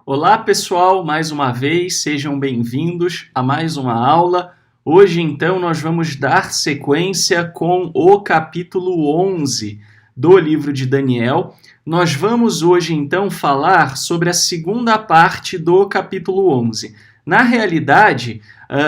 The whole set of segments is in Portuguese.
Olá, pessoal, mais uma vez, sejam bem-vindos a mais uma aula. Hoje, então, nós vamos dar sequência com o capítulo 11 do livro de Daniel. Nós vamos hoje, então, falar sobre a segunda parte do capítulo 11. Na realidade,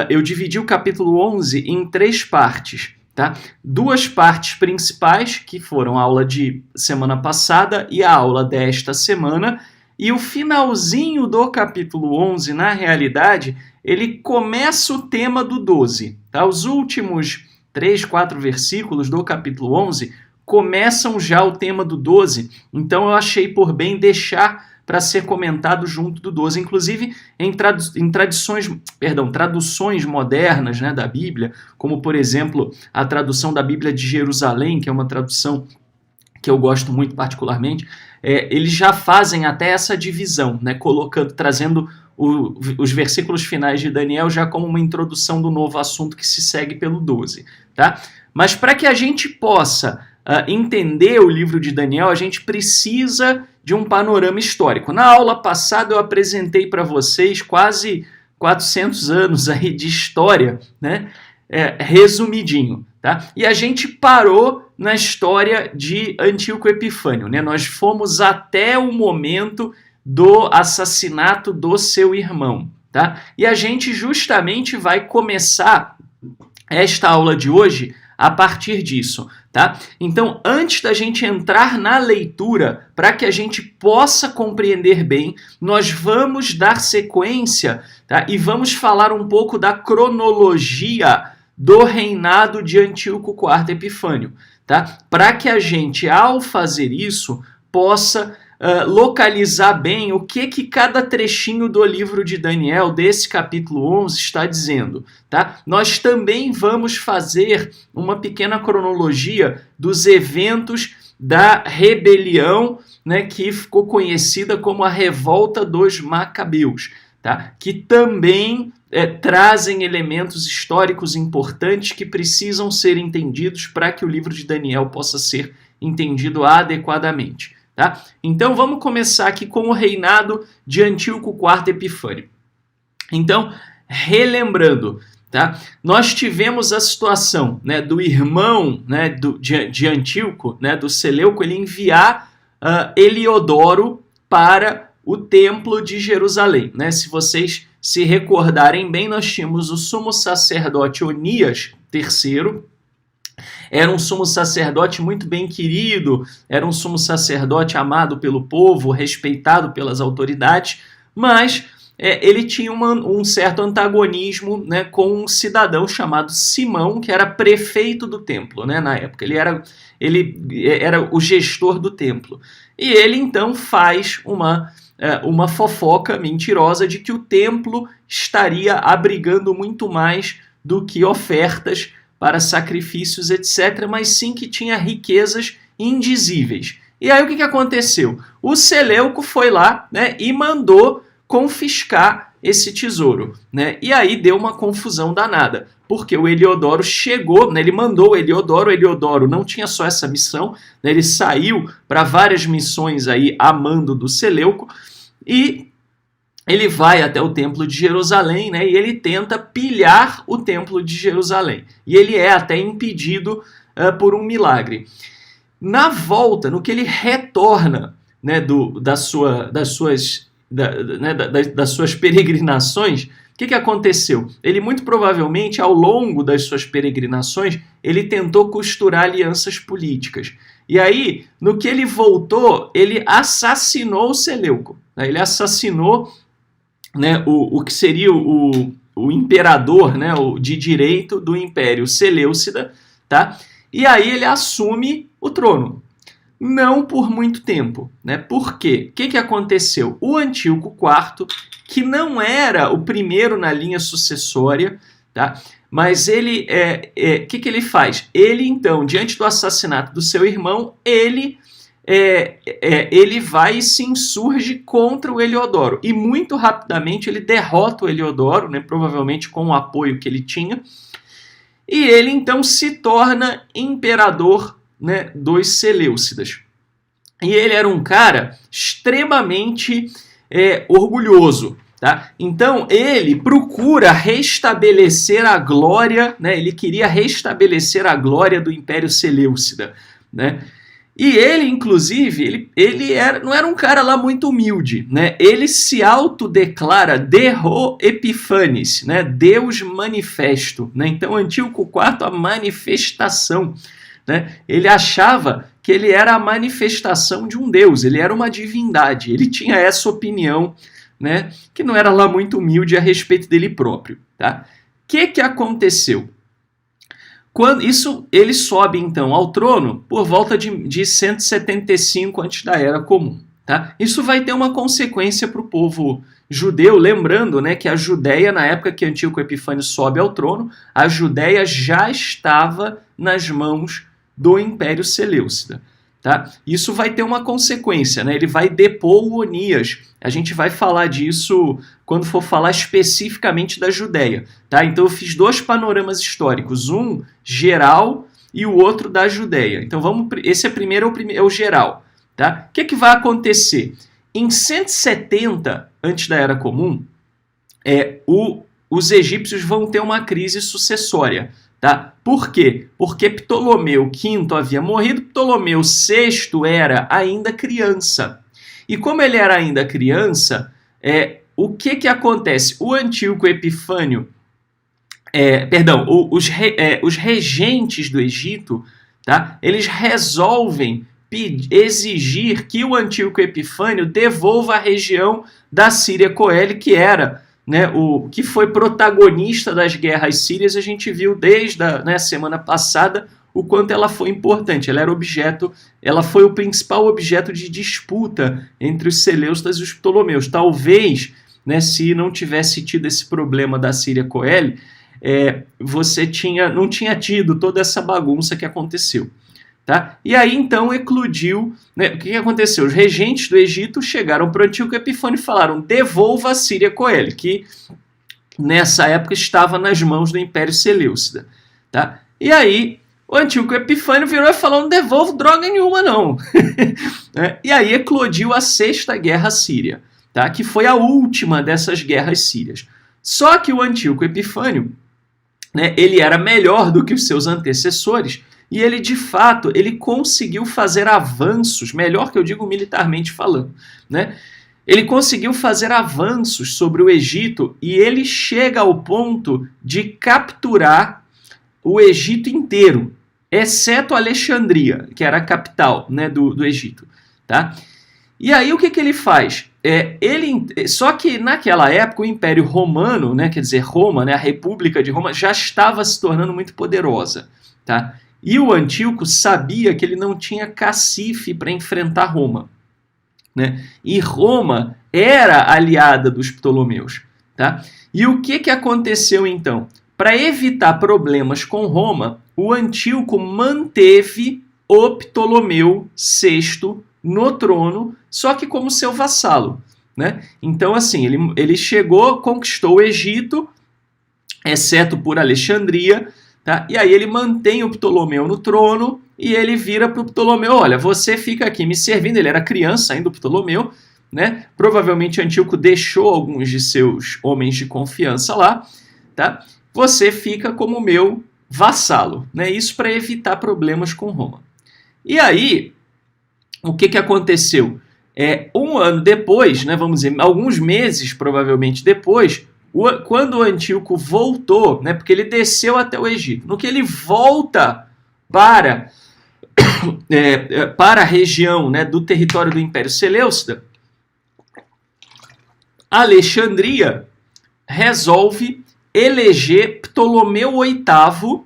eu dividi o capítulo 11 em três partes. Tá? Duas partes principais, que foram a aula de semana passada e a aula desta semana, e o finalzinho do capítulo 11, na realidade, ele começa o tema do 12. Tá? Os últimos 3, 4 versículos do capítulo 11 começam já o tema do 12, então eu achei por bem deixar para ser comentado junto do 12. Inclusive, em traduções modernas, né, da Bíblia, como, por exemplo, a tradução da Bíblia de Jerusalém, que é uma tradução que eu gosto muito particularmente, eles já fazem até essa divisão, né, trazendo os versículos finais de Daniel já como uma introdução do novo assunto que se segue pelo 12. Tá? Mas para que a gente possa entender o livro de Daniel, a gente precisa de um panorama histórico. Na aula passada eu apresentei para vocês quase 400 anos aí de história, né? Resumidinho. Tá? E a gente parou na história de Antíoco Epifânio. Né? Nós fomos até o momento do assassinato do seu irmão. Tá? E a gente justamente vai começar esta aula de hoje a partir disso. Tá? Então, antes da gente entrar na leitura, para que a gente possa compreender bem, nós vamos dar sequência, tá? E vamos falar um pouco da cronologia do reinado de Antíoco IV Epifânio, tá? Para que a gente, ao fazer isso, possa localizar bem o que cada trechinho do livro de Daniel, desse capítulo 11, está dizendo. Tá? Nós também vamos fazer uma pequena cronologia dos eventos da rebelião, né, que ficou conhecida como a Revolta dos Macabeus, tá? Que também trazem elementos históricos importantes que precisam ser entendidos para que o livro de Daniel possa ser entendido adequadamente. Tá? Então vamos começar aqui com o reinado de Antíoco IV Epifânio. Então, relembrando, tá? Nós tivemos a situação, né, do irmão, né, de Antíoco, né, do Seleuco, ele enviar Heliodoro para o templo de Jerusalém. Né? Se vocês se recordarem bem, nós tínhamos o sumo sacerdote Onias III. Era um sumo sacerdote muito bem querido, era um sumo sacerdote amado pelo povo, respeitado pelas autoridades, mas ele tinha um certo antagonismo, né, com um cidadão chamado Simão, que era prefeito do templo, né, na época. Ele era o gestor do templo. E ele, então, faz uma fofoca mentirosa de que o templo estaria abrigando muito mais do que ofertas para sacrifícios, etc., mas sim que tinha riquezas indizíveis. E aí o que aconteceu? O Seleuco foi lá, né, e mandou confiscar esse tesouro. Né? E aí deu uma confusão danada, porque o Heliodoro chegou, né, ele mandou o Heliodoro não tinha só essa missão, né, ele saiu para várias missões aí a mando do Seleuco, e ele vai até o templo de Jerusalém, né, e ele tenta pilhar o templo de Jerusalém. E ele é até impedido por um milagre. Na volta, no que ele retorna, né, das suas peregrinações, o que aconteceu? Ele muito provavelmente, ao longo das suas peregrinações, ele tentou costurar alianças políticas. E aí, no que ele voltou, ele assassinou o Seleuco. Né? Ele assassinou, né, o que seria o imperador, né, de direito do Império Seleucida, tá? E aí ele assume o trono. Não por muito tempo. Né? Por quê? O que aconteceu? O Antíoco IV, que não era o primeiro na linha sucessória, tá? Mas ele, que ele faz? Ele, então, diante do assassinato do seu irmão, ele vai e se insurge contra o Heliodoro. E muito rapidamente ele derrota o Heliodoro, né, provavelmente com o apoio que ele tinha, e ele então se torna imperador, né, dos Seleucidas. E ele era um cara extremamente orgulhoso. Tá? Então ele procura restabelecer a glória, né? Ele queria restabelecer a glória do Império Seleucida, né? E ele, inclusive, não era um cara lá muito humilde, né? Ele se autodeclara Derro Epifanes, né? Deus manifesto, né? Então Antíoco IV, a manifestação, né? Ele achava que ele era a manifestação de um Deus, ele era uma divindade, ele tinha essa opinião, né, que não era lá muito humilde a respeito dele próprio. Tá? O que aconteceu? Ele sobe então ao trono por volta de 175 antes da Era Comum. Tá? Isso vai ter uma consequência para o povo judeu, lembrando, né, que a Judéia, na época que Antíoco Epifânio sobe ao trono, a Judéia já estava nas mãos do Império Seleucida. Tá? Isso vai ter uma consequência, né? Ele vai depor o Onias. A gente vai falar disso quando for falar especificamente da Judéia. Tá? Então eu fiz 2 panoramas históricos, um geral e o outro da Judéia. Então esse é o geral. Tá? O que vai acontecer? Em 170 antes da Era Comum, os egípcios vão ter uma crise sucessória. Tá? Por quê? Porque Ptolomeu V havia morrido, Ptolomeu VI era ainda criança. E como ele era ainda criança, o que acontece? O Antíoco Epifânio, os regentes do Egito, tá? Eles resolvem exigir que o Antíoco Epifânio devolva a região da Síria Coele, que era, né, que foi protagonista das guerras sírias. A gente viu desde a semana passada o quanto ela foi importante. Ela foi o principal objeto de disputa entre os Seleucidas e os Ptolomeus. Talvez, né, se não tivesse tido esse problema da Síria Coele, você não tinha tido toda essa bagunça que aconteceu. Tá? E aí então eclodiu, né, o que aconteceu? Os regentes do Egito chegaram para o Antíoco Epifânio e falaram: devolva a Síria Coele, que nessa época estava nas mãos do Império Seleucida. Tá? E aí o Antíoco Epifânio virou e falou: não devolvo droga nenhuma não. E aí eclodiu a Sexta Guerra Síria, tá? Que foi a última dessas guerras sírias. Só que o Antíoco Epifânio, né, ele era melhor do que os seus antecessores. E ele, de fato, ele conseguiu fazer avanços, melhor que eu digo militarmente falando, né? Ele conseguiu fazer avanços sobre o Egito e ele chega ao ponto de capturar o Egito inteiro, exceto Alexandria, que era a capital, né, do Egito. Tá? E aí o que ele faz? Só que naquela época o Império Romano, né, quer dizer, Roma, né, a República de Roma, já estava se tornando muito poderosa. Tá? E o Antíoco sabia que ele não tinha cacife para enfrentar Roma. Né? E Roma era aliada dos Ptolomeus. Tá? E o que aconteceu então? Para evitar problemas com Roma, o Antíoco manteve o Ptolomeu VI no trono, só que como seu vassalo. Né? Então, assim, ele chegou, conquistou o Egito, exceto por Alexandria. Tá? E aí ele mantém o Ptolomeu no trono e ele vira para o Ptolomeu: olha, você fica aqui me servindo. Ele era criança ainda, o Ptolomeu, né? Provavelmente Antíoco deixou alguns de seus homens de confiança lá. Tá? Você fica como meu vassalo. Né? Isso para evitar problemas com Roma. E aí, o que aconteceu? Um ano depois, né, vamos dizer, alguns meses provavelmente depois, quando o Antíoco voltou, né, porque ele desceu até o Egito, no que ele volta para a região, né, do território do Império Seleucida, Alexandria resolve eleger Ptolomeu VIII,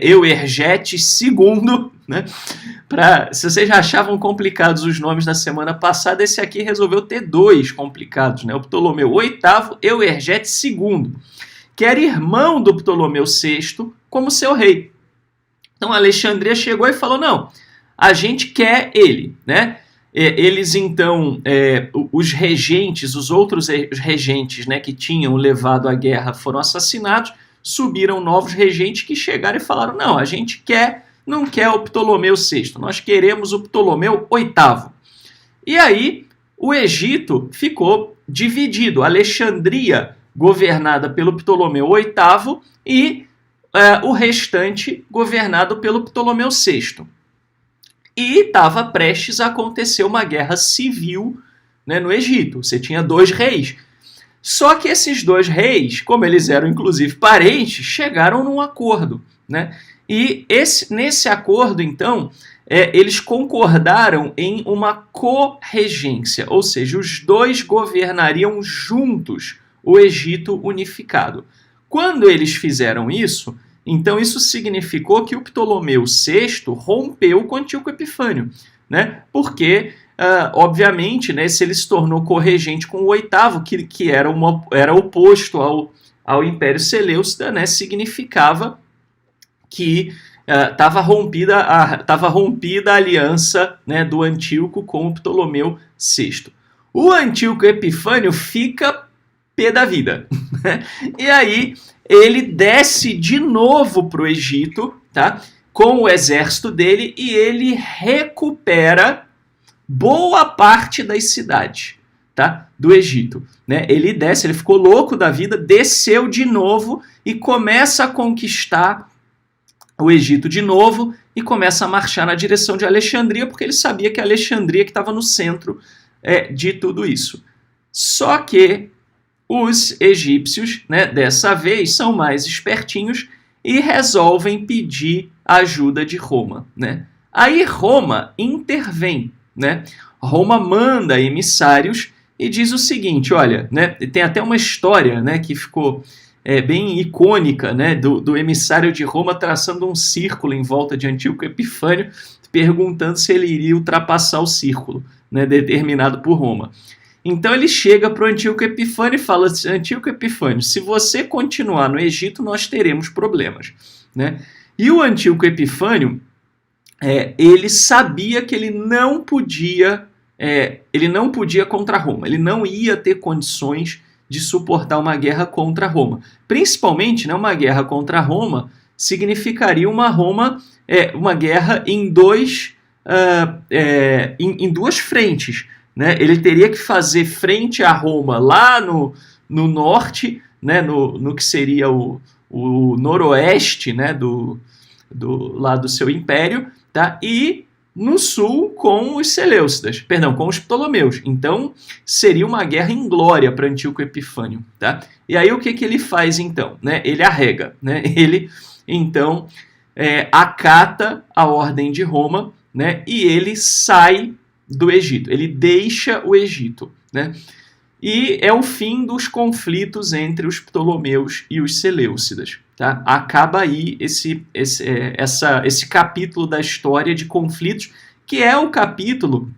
Euergetes II, né? Se vocês já achavam complicados os nomes na semana passada, esse aqui resolveu ter 2 complicados, né? O Ptolomeu VIII, Euergetes II, que era irmão do Ptolomeu VI como seu rei. Então a Alexandria chegou e falou: não, a gente quer ele, né? Eles então, os regentes, os outros regentes, né, que tinham levado a guerra foram assassinados, subiram novos regentes que chegaram e falaram: não, a gente não quer o Ptolomeu VI, nós queremos o Ptolomeu VIII. E aí o Egito ficou dividido. Alexandria, governada pelo Ptolomeu VIII, e o restante governado pelo Ptolomeu VI. E estava prestes a acontecer uma guerra civil, né, no Egito. Você tinha 2 reis. Só que esses 2 reis, como eles eram inclusive parentes, chegaram num acordo, né? E nesse acordo, então, eles concordaram em uma corregência, ou seja, os 2 governariam juntos o Egito unificado. Quando eles fizeram isso, então isso significou que o Ptolomeu VI rompeu com Antíoco Epifânio, né? Porque, obviamente, né, se ele se tornou corregente com o VIII, que era oposto ao Império Seleucida, né, significava que estava rompida a aliança, né, do Antíoco com o Ptolomeu VI. O Antíoco Epifânio fica pé da vida. E aí ele desce de novo para o Egito, tá, com o exército dele, e ele recupera boa parte das cidades, tá, do Egito. Né? Ele ficou louco da vida, desceu de novo e começa a conquistar o Egito de novo e começa a marchar na direção de Alexandria, porque ele sabia que Alexandria que estava no centro de tudo isso. Só que os egípcios, né, dessa vez, são mais espertinhos e resolvem pedir ajuda de Roma. Né? Aí Roma intervém. Né? Roma manda emissários e diz o seguinte, olha, né, tem até uma história, né, que ficou bem icônica, né, do emissário de Roma traçando um círculo em volta de Antíoco Epifânio, perguntando se ele iria ultrapassar o círculo, né, determinado por Roma. Então ele chega para o Antíoco Epifânio e fala, Antíoco Epifânio, se você continuar no Egito, nós teremos problemas. Né? E o Antíoco Epifânio, ele sabia que ele não podia contra Roma, ele não ia ter condições de suportar uma guerra contra Roma. Principalmente, né, uma guerra contra Roma significaria uma guerra em duas frentes. Né? Ele teria que fazer frente a Roma lá no norte, né, no que seria o noroeste, né, lá do seu império, tá? E no sul com os Seleucidas, com os Ptolomeus. Então, seria uma guerra inglória para Antíoco Epifânio. Tá? E aí, o que ele faz, então? Né? Ele arrega. Né? Ele, então, acata a ordem de Roma, né? E ele sai do Egito. Ele deixa o Egito. Né? E é o fim dos conflitos entre os Ptolomeus e os Seleucidas. Tá? Acaba aí esse capítulo da história de conflitos, que é o capítulo,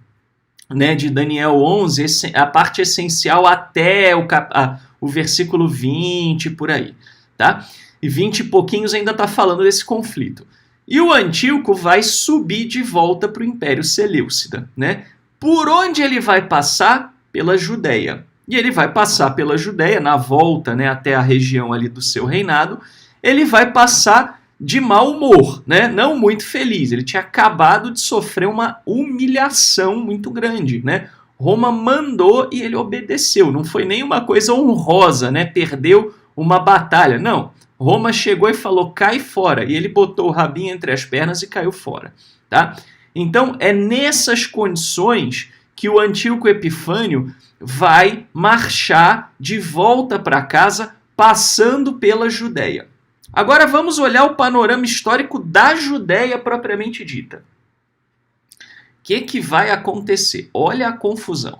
né, de Daniel 11, a parte essencial até o versículo 20, por aí. Tá? E 20 e pouquinhos ainda está falando desse conflito. E o Antíoco vai subir de volta para o Império Seleucida. Né? Por onde ele vai passar? Pela Judéia. E ele vai passar pela Judéia, na volta, né, até a região ali do seu reinado. Ele vai passar de mau humor, né? Não muito feliz. Ele tinha acabado de sofrer uma humilhação muito grande. Né? Roma mandou e ele obedeceu. Não foi nenhuma coisa honrosa, né? Perdeu uma batalha. Não. Roma chegou e falou, cai fora. E ele botou o rabinho entre as pernas e caiu fora. Tá? Então, é nessas condições que o Antíoco Epifânio vai marchar de volta para casa, passando pela Judéia. Agora vamos olhar o panorama histórico da Judéia propriamente dita. O que vai acontecer? Olha a confusão.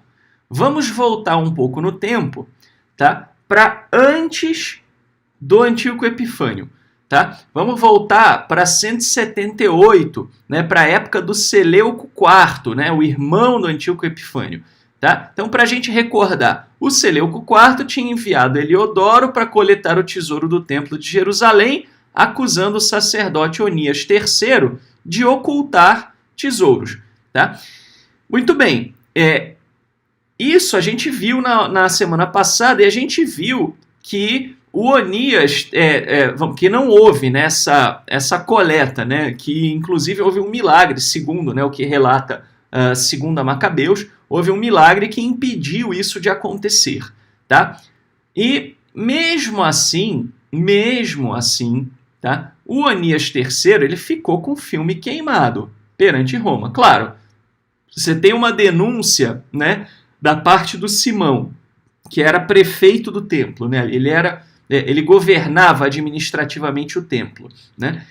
Vamos voltar um pouco no tempo, tá? Para antes do Antíoco Epifânio. Tá? Vamos voltar para 178, né? Para a época do Seleuco IV, né? O irmão do Antíoco Epifânio. Tá? Então, para a gente recordar, o Seleuco IV tinha enviado Heliodoro para coletar o tesouro do Templo de Jerusalém, acusando o sacerdote Onias III de ocultar tesouros. Tá? Muito bem, isso a gente viu na semana passada, e a gente viu que o Onias, que não houve, né, essa coleta, né, que inclusive houve um milagre, segundo, né, o que relata segundo a Macabeus. houve um milagre que impediu isso de acontecer, tá? E mesmo assim, tá? O Onias III, ele ficou com o filme queimado perante Roma. Claro, você tem uma denúncia, né, da parte do Simão, que era prefeito do templo, né? Ele governava administrativamente o templo, né?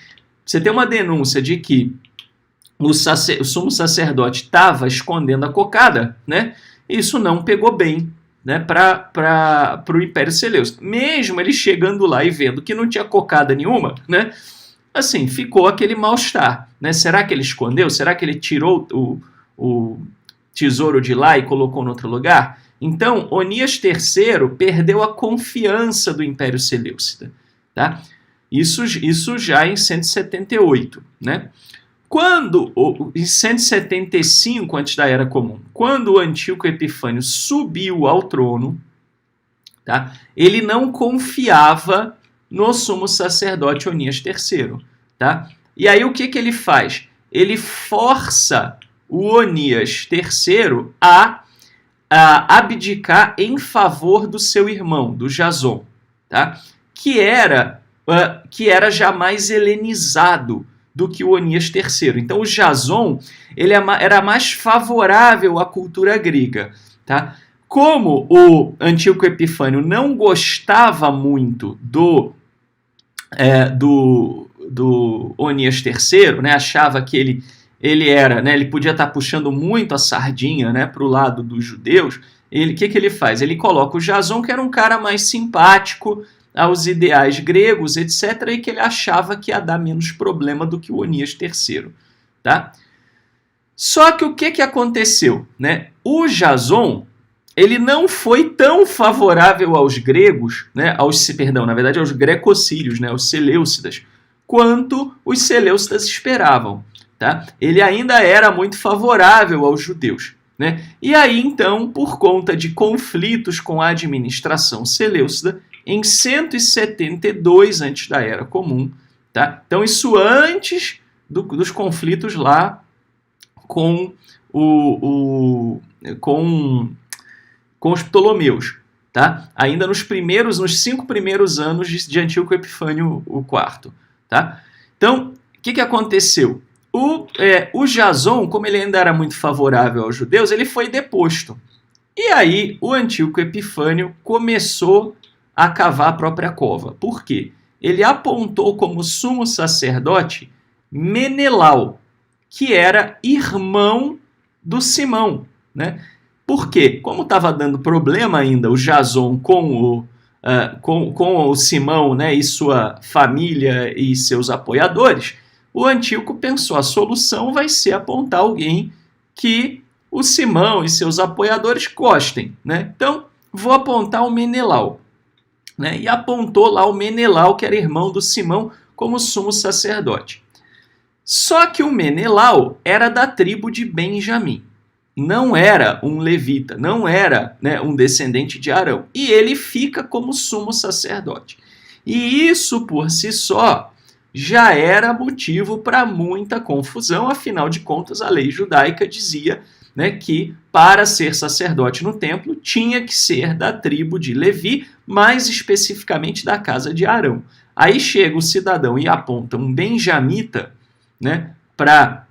Você tem uma denúncia de que o sumo sacerdote estava escondendo a cocada, né? Isso não pegou bem, né, para o Império Seleucida. Mesmo ele chegando lá e vendo que não tinha cocada nenhuma, né? Assim, ficou aquele mal-estar, né? Será que ele escondeu? Será que ele tirou o tesouro de lá e colocou em outro lugar? Então, Onias III perdeu a confiança do Império Seleucida, tá? Isso já em 178, né? Em 175 antes da Era Comum, quando o Antíoco Epifânio subiu ao trono, tá? Ele não confiava no sumo sacerdote Onias III, tá? E aí o que ele faz? Ele força o Onias III a abdicar em favor do seu irmão, do Jason, tá? que era já mais helenizado do que o Onias III. Então o Jason ele era mais favorável à cultura grega, tá? Como o Antíoco Epifânio não gostava muito do Onias III, né? Achava que ele era, né? Ele podia estar puxando muito a sardinha, né, para o lado dos judeus. O que ele faz? Ele coloca o Jason, que era um cara mais simpático aos ideais gregos, etc., e que ele achava que ia dar menos problema do que o Onias III, tá? Só que o que aconteceu, né? O Jason, ele não foi tão favorável aos gregos, né? Aos greco-sírios, né? Aos seleucidas, quanto os seleucidas esperavam, tá? Ele ainda era muito favorável aos judeus, né? E aí, então, por conta de conflitos com a administração seleucida, em 172 antes da Era Comum, tá? Então isso antes dos conflitos lá com os Ptolomeus, tá? Ainda nos 5 primeiros anos de Antíoco Epifânio IV, tá? Então, o que aconteceu? O Jason, como ele ainda era muito favorável aos judeus, ele foi deposto. E aí o Antíoco Epifânio começou a cavar a própria cova. Por quê? Ele apontou como sumo sacerdote Menelau, que era irmão do Simão, né? Por quê? Como estava dando problema ainda o Jason com o Simão, né, e sua família e seus apoiadores, o Antíoco pensou, a solução vai ser apontar alguém que o Simão e seus apoiadores gostem, né? Então, vou apontar o Menelau, né? E apontou lá o Menelau, que era irmão do Simão, como sumo sacerdote. Só que o Menelau era da tribo de Benjamim. Não era um levita, não era, né, um descendente de Arão. E ele fica como sumo sacerdote. E isso, por si só, já era motivo para muita confusão. Afinal de contas, a lei judaica dizia, né, que para ser sacerdote no templo tinha que ser da tribo de Levi, mais especificamente da casa de Arão. Aí chega o cidadão e aponta um benjamita, né, para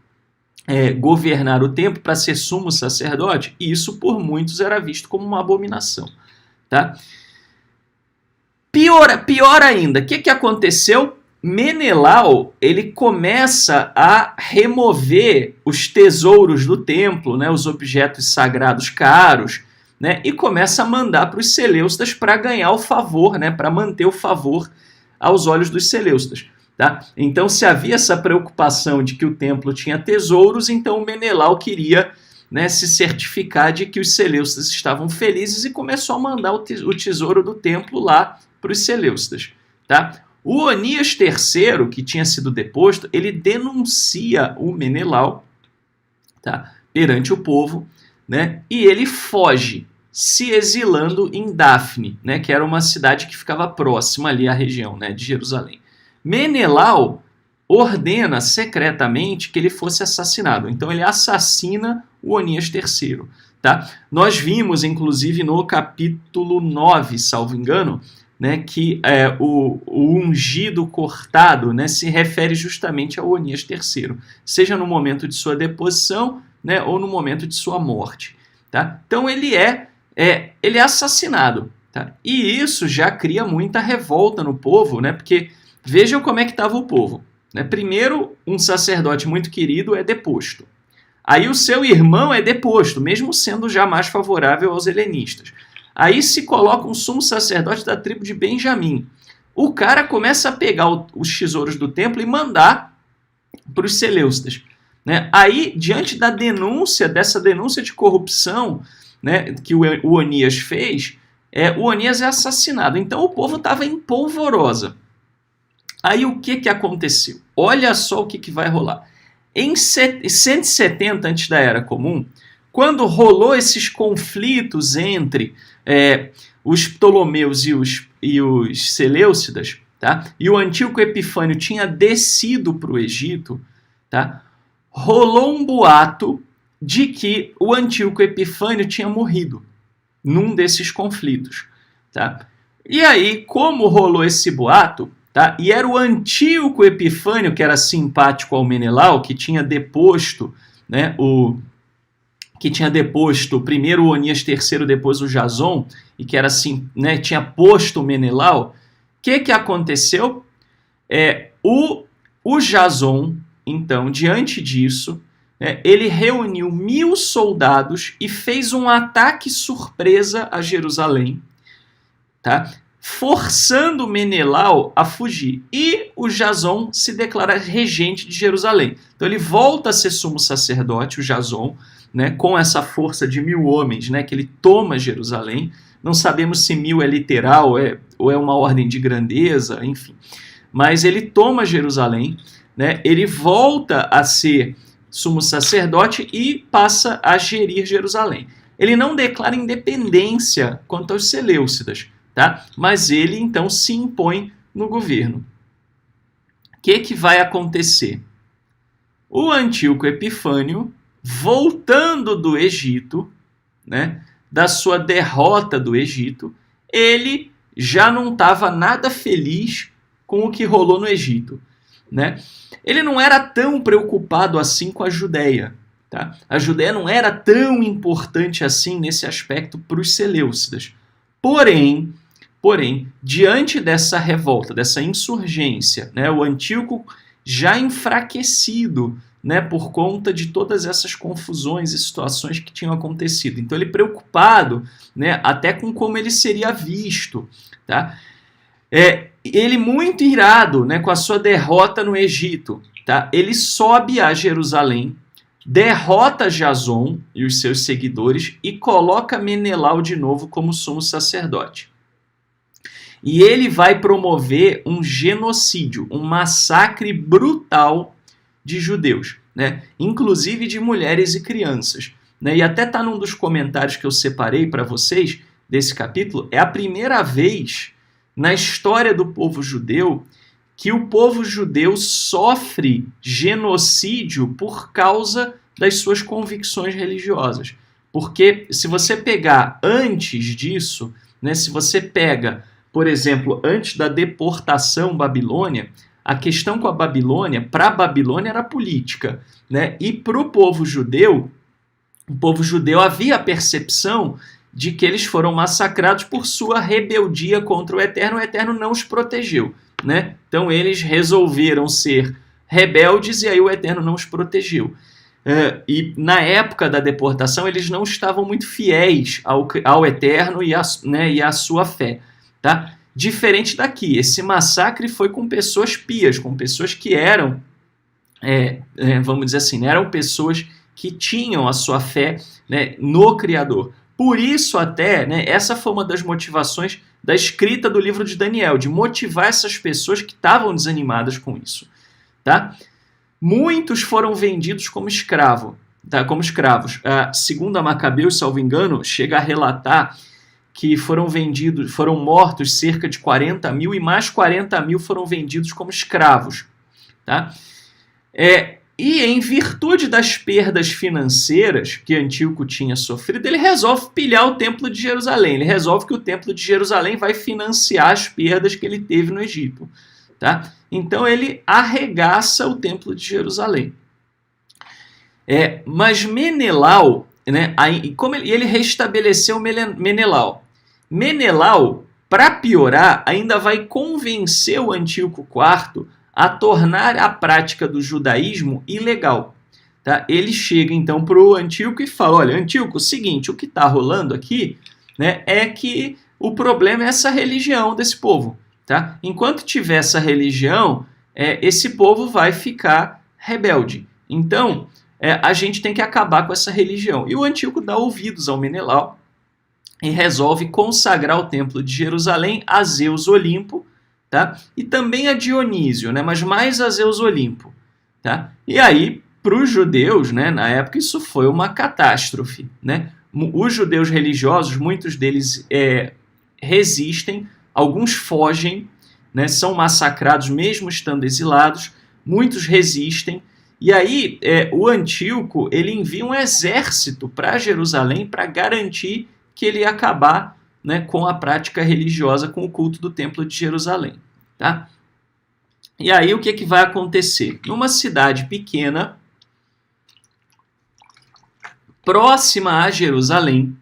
governar o templo, para ser sumo sacerdote, e isso por muitos era visto como uma abominação, tá? Pior ainda, o que aconteceu? Menelau, ele começa a remover os tesouros do templo, né, os objetos sagrados caros, né, e começa a mandar para os seleucidas para ganhar o favor, né, para manter o favor aos olhos dos seleucidas. Tá? Então, se havia essa preocupação de que o templo tinha tesouros, então o Menelau queria, né, se certificar de que os seleucidas estavam felizes e começou a mandar o tesouro do templo lá para os seleucidas. Tá? O Onias III, que tinha sido deposto, ele denuncia o Menelau, tá, perante o povo, né, e ele foge, se exilando em Dafne, né, que era uma cidade que ficava próxima ali à região, né, de Jerusalém. Menelau ordena secretamente que ele fosse assassinado. Então ele assassina o Onias III. Tá? Nós vimos, inclusive, no capítulo 9, salvo engano, né, que o ungido cortado, né, se refere justamente a Onias III, seja no momento de sua deposição, né, ou no momento de sua morte. Tá? Então ele é assassinado. Tá? E isso já cria muita revolta no povo, né, porque vejam como é que estava o povo. Né? Primeiro, um sacerdote muito querido é deposto. Aí o seu irmão é deposto, mesmo sendo já mais favorável aos helenistas. Aí se coloca um sumo sacerdote da tribo de Benjamim. O cara começa a pegar os tesouros do templo e mandar para os seleucidas. Né? Aí, diante dessa denúncia de corrupção, né, que o Onias fez, o Onias é assassinado. Então o povo estava em polvorosa. Aí o que aconteceu? Olha só o que vai rolar. Em 170 antes da Era Comum, quando rolou esses conflitos entre os Ptolomeus e os Seleucidas, tá? E o Antíoco Epifânio tinha descido para o Egito, tá? Rolou um boato de que o Antíoco Epifânio tinha morrido num desses conflitos. Tá? E aí, como rolou esse boato, tá? E era o Antíoco Epifânio, que era simpático ao Menelau, que tinha deposto, né, primeiro o Onias III, depois o Jason, e que era assim, né, tinha posto o Menelau. O que aconteceu? O Jason, então, diante disso, ele reuniu 1.000 soldados e fez um ataque surpresa a Jerusalém, tá? Forçando Menelau a fugir. E o Jason se declara regente de Jerusalém. Então ele volta a ser sumo sacerdote, o Jason, né, com essa força de 1.000 homens, né, que ele toma Jerusalém. Não sabemos se 1.000 é literal ou é uma ordem de grandeza, enfim. Mas ele toma Jerusalém, né, ele volta a ser sumo sacerdote e passa a gerir Jerusalém. Ele não declara independência quanto aos seleucidas, tá? Mas ele então se impõe no governo. O que vai acontecer? O Antíoco Epifânio, voltando do Egito, né, da sua derrota do Egito, ele já não estava nada feliz com o que rolou no Egito. Né? Ele não era tão preocupado assim com a Judéia. Tá? A Judéia não era tão importante assim nesse aspecto para os seleucidas. Porém, diante dessa revolta, dessa insurgência, né, o Antíoco já enfraquecido, né, por conta de todas essas confusões e situações que tinham acontecido. Então ele preocupado, né, até com como ele seria visto. Tá? Ele muito irado, né, com a sua derrota no Egito, tá? Ele sobe a Jerusalém, derrota Jason e os seus seguidores e coloca Menelau de novo como sumo sacerdote. E ele vai promover um genocídio, um massacre brutal de judeus, né? Inclusive de mulheres e crianças. Né? E até está num dos comentários que eu separei para vocês desse capítulo, é a primeira vez na história do povo judeu que o povo judeu sofre genocídio por causa das suas convicções religiosas. Porque se você pegar antes disso, né, se você pega, por exemplo, antes da deportação babilônia, a questão com a Babilônia, para a Babilônia era política, né? E para o povo judeu havia a percepção de que eles foram massacrados por sua rebeldia contra o Eterno não os protegeu. Né? Então eles resolveram ser rebeldes e aí o Eterno não os protegeu. E na época da deportação eles não estavam muito fiéis ao Eterno e à sua fé. Tá? Diferente daqui, esse massacre foi com pessoas pias, com pessoas que eram, vamos dizer assim, eram pessoas que tinham a sua fé, né, no Criador. Por isso até, né, essa foi uma das motivações da escrita do livro de Daniel, de motivar essas pessoas que estavam desanimadas com isso. Tá? Muitos foram vendidos como escravos. Segundo a Macabeus, salvo engano, chega a relatar que foram mortos cerca de 40.000 e mais 40.000 foram vendidos como escravos. Tá? E em virtude das perdas financeiras que Antíoco tinha sofrido, ele resolve pilhar o Templo de Jerusalém. Ele resolve que o Templo de Jerusalém vai financiar as perdas que ele teve no Egito. Tá? Então ele arregaça o Templo de Jerusalém. Mas Menelau, né, ele restabeleceu Menelau. Menelau, para piorar, ainda vai convencer o Antíoco IV a tornar a prática do judaísmo ilegal. Tá? Ele chega então para o Antíoco e fala, olha, Antíoco, o seguinte, o que está rolando aqui, né, é que o problema é essa religião desse povo. Tá? Enquanto tiver essa religião, esse povo vai ficar rebelde. Então, a gente tem que acabar com essa religião. E o Antíoco dá ouvidos ao Menelau e resolve consagrar o Templo de Jerusalém a Zeus Olimpo, tá? E também a Dionísio, né? Mas mais a Zeus Olimpo. Tá? E aí, para os judeus, né, na época, isso foi uma catástrofe. Né? Os judeus religiosos, muitos deles resistem, alguns fogem, né, são massacrados mesmo estando exilados, muitos resistem. E aí, o Antíoco ele envia um exército para Jerusalém para garantir que ele ia acabar, né, com a prática religiosa, com o culto do Templo de Jerusalém. Tá? E aí o que vai acontecer? Numa cidade pequena, próxima a Jerusalém,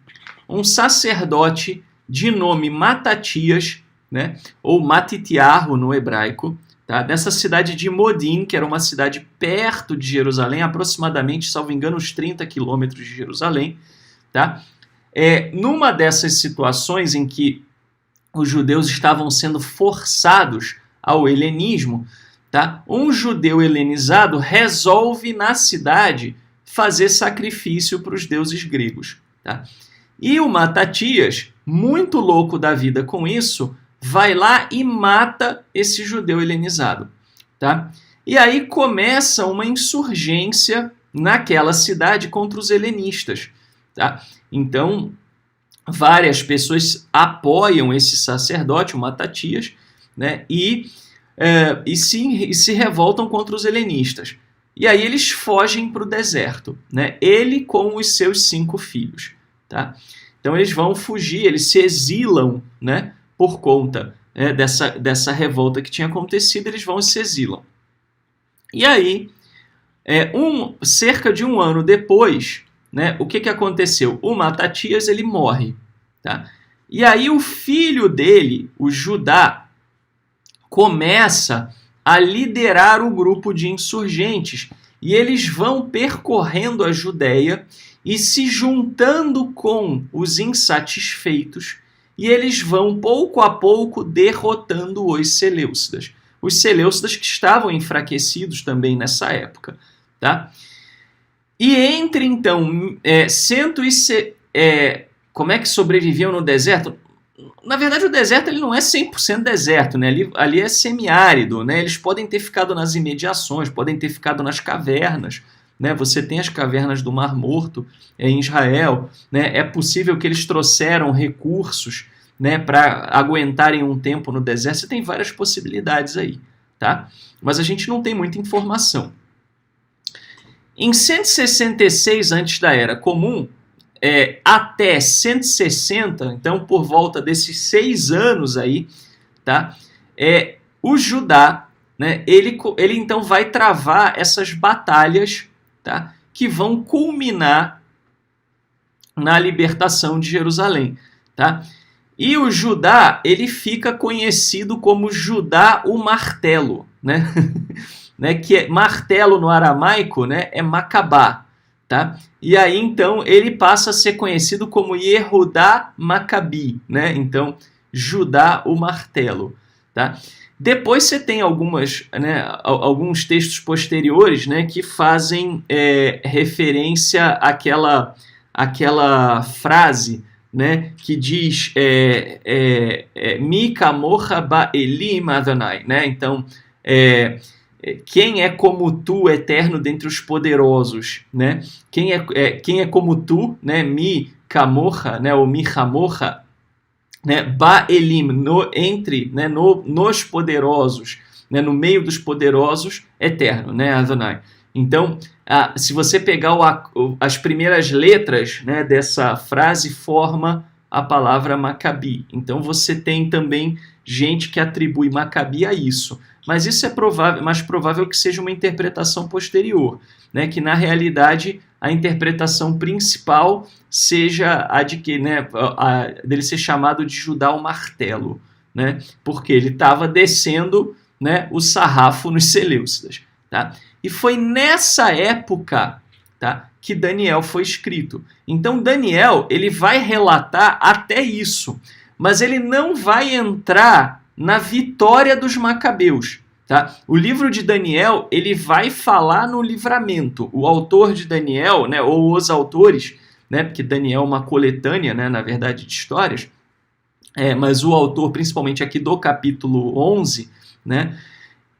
um sacerdote de nome Matatias, né, ou Matitiarro no hebraico, tá, dessa cidade de Modim, que era uma cidade perto de Jerusalém, aproximadamente, salvo engano, uns 30 quilômetros de Jerusalém, tá? Numa dessas situações em que os judeus estavam sendo forçados ao helenismo, tá? Um judeu helenizado resolve na cidade fazer sacrifício para os deuses gregos. Tá? E o Matatias, muito louco da vida com isso, vai lá e mata esse judeu helenizado. Tá? E aí começa uma insurgência naquela cidade contra os helenistas. Tá? Então, várias pessoas apoiam esse sacerdote, o Matatias, né, e se revoltam contra os helenistas. E aí eles fogem para o deserto, né, ele com os seus 5 filhos. Tá? Então eles vão fugir, eles se exilam, né, por conta dessa revolta que tinha acontecido, eles vão e se exilam. E aí, cerca de um ano depois, né, o que aconteceu? O Matatias ele morre. Tá? E aí o filho dele, o Judá, começa a liderar o grupo de insurgentes. E eles vão percorrendo a Judéia e se juntando com os insatisfeitos. E eles vão, pouco a pouco, derrotando os seleucidas. Os seleucidas que estavam enfraquecidos também nessa época. Tá? E entre, então, como é que sobreviviam no deserto? Na verdade, o deserto ele não é 100% deserto, né? Ali é semiárido, né? Eles podem ter ficado nas imediações, podem ter ficado nas cavernas, né? Você tem as cavernas do Mar Morto em Israel, né? É possível que eles trouxeram recursos, né, para aguentarem um tempo no deserto. Você tem várias possibilidades aí, tá? Mas a gente não tem muita informação. Em 166 antes da Era Comum, até 160, então por volta desses 6 anos aí, tá? O Judá, né, ele então vai travar essas batalhas, tá, que vão culminar na libertação de Jerusalém. Tá? E o Judá ele fica conhecido como Judá o Martelo, né? Né, que martelo no aramaico, né, é Macabá. Tá? E aí, então, ele passa a ser conhecido como Yehudá Macabi, né? Então, Judá o Martelo. Tá? Depois você tem alguns textos posteriores, né, que fazem referência àquela frase, né, que diz Mi kamocha ba'elim Adonai, né? Então, quem é como tu, eterno dentre os poderosos, né? Quem é como tu, né? Mi kamocha, né? Ou mi chamocha, né? Ba'elim, nos poderosos, né? No meio dos poderosos, eterno, né? Adonai. Então, se você pegar as primeiras letras, né, dessa frase, forma a palavra Macabi. Então você tem também gente que atribui Macabi a isso. Mas isso é mais provável que seja uma interpretação posterior, né, que na realidade a interpretação principal seja a de que, né, dele ser chamado de Judá o martelo, né, porque ele estava descendo, né, o sarrafo nos Seleucidas. Tá? E foi nessa época, tá, que Daniel foi escrito. Então Daniel ele vai relatar até isso, mas ele não vai entrar na vitória dos macabeus. Tá? O livro de Daniel ele vai falar no livramento. O autor de Daniel, né, ou os autores, né, porque Daniel é uma coletânea, né, na verdade, de histórias, mas o autor, principalmente aqui do capítulo 11, né,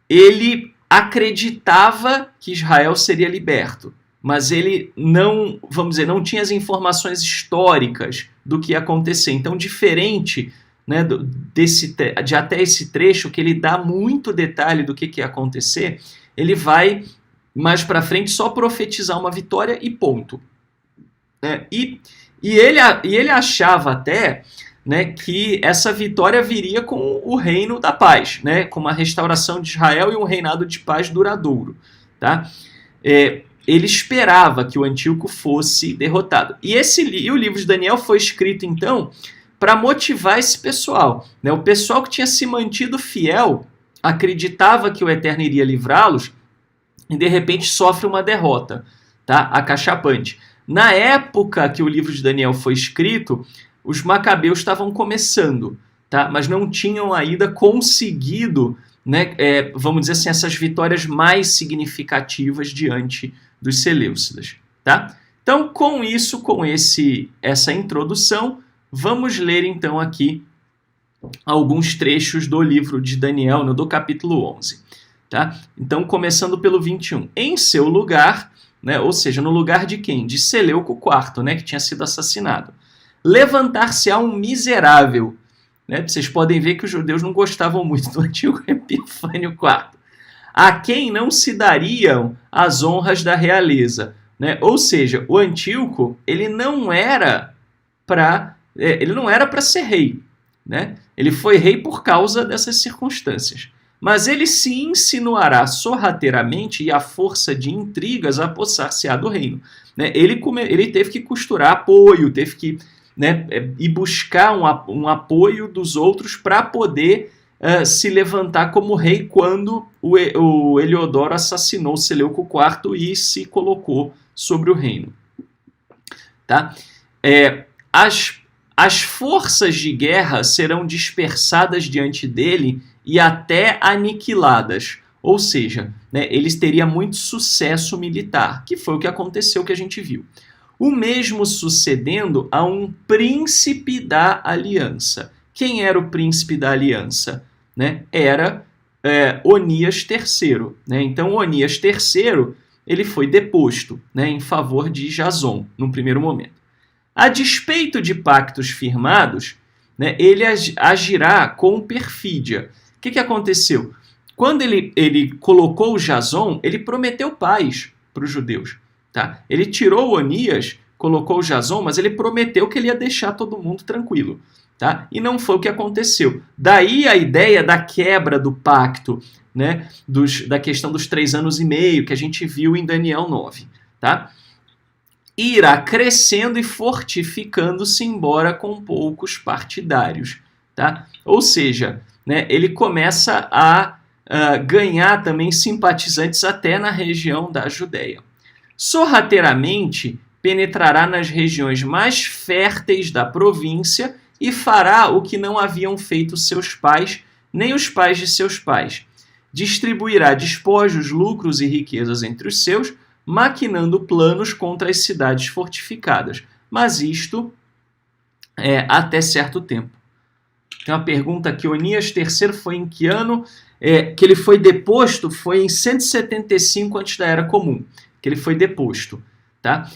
ele acreditava que Israel seria liberto, mas ele não, vamos dizer, não tinha as informações históricas do que ia acontecer. Então, diferente, né, de até esse trecho, que ele dá muito detalhe do que ia acontecer, ele vai, mais para frente, só profetizar uma vitória e ponto. E ele achava até, né, que essa vitória viria com o reino da paz, né, com uma restauração de Israel e um reinado de paz duradouro. Tá? Ele esperava que o Antíoco fosse derrotado. E o livro de Daniel foi escrito, então, para motivar esse pessoal. Né? O pessoal que tinha se mantido fiel acreditava que o Eterno iria livrá-los e, de repente, sofre uma derrota, tá? Acachapante. Na época que o livro de Daniel foi escrito, os macabeus estavam começando, tá? Mas não tinham ainda conseguido, né, vamos dizer assim, essas vitórias mais significativas diante dos Seleucidas. Tá? Então, com isso, essa introdução, vamos ler então aqui alguns trechos do livro de Daniel, do capítulo 11. Tá? Então, começando pelo 21. Em seu lugar, né, ou seja, no lugar de quem? De Seleuco IV, né, que tinha sido assassinado. Levantar-se-á um miserável. Né? Vocês podem ver que os judeus não gostavam muito do antigo Epifânio IV. A quem não se dariam as honras da realeza. Né? Ou seja, o Antíoco ele não era para ser rei. Né? Ele foi rei por causa dessas circunstâncias. Mas ele se insinuará sorrateiramente e à força de intrigas apossar-se-á do reino. Né? Ele teve que costurar apoio, teve que, né, e buscar um apoio dos outros para poder se levantar como rei quando o Heliodoro assassinou Seleuco IV e se colocou sobre o reino. Tá? As forças de guerra serão dispersadas diante dele e até aniquiladas. Ou seja, né, eles teriam muito sucesso militar, que foi o que aconteceu, que a gente viu. O mesmo sucedendo a um príncipe da aliança. Quem era o príncipe da aliança? Né? Era Onias III. Né? Então, Onias III ele foi deposto, né, em favor de Jason, num primeiro momento. A despeito de pactos firmados, né, ele agirá com perfídia. O que aconteceu? Quando ele colocou o Jason, ele prometeu paz para os judeus. Tá? Ele tirou o Onias, colocou o Jason, mas ele prometeu que ele ia deixar todo mundo tranquilo. Tá? E não foi o que aconteceu. Daí a ideia da quebra do pacto, né, da questão dos 3 anos e meio, que a gente viu em Daniel 9. Tá? Irá crescendo e fortificando-se, embora com poucos partidários. Tá? Ou seja, né, ele começa a ganhar também simpatizantes até na região da Judéia. Sorrateiramente penetrará nas regiões mais férteis da província e fará o que não haviam feito seus pais, nem os pais de seus pais. Distribuirá despojos, lucros e riquezas entre os seus, maquinando planos contra as cidades fortificadas. Mas isto até certo tempo. Tem uma pergunta aqui, Onias III foi em que ano? Que ele foi deposto foi em 175 antes da Era Comum, que ele foi deposto. Tá?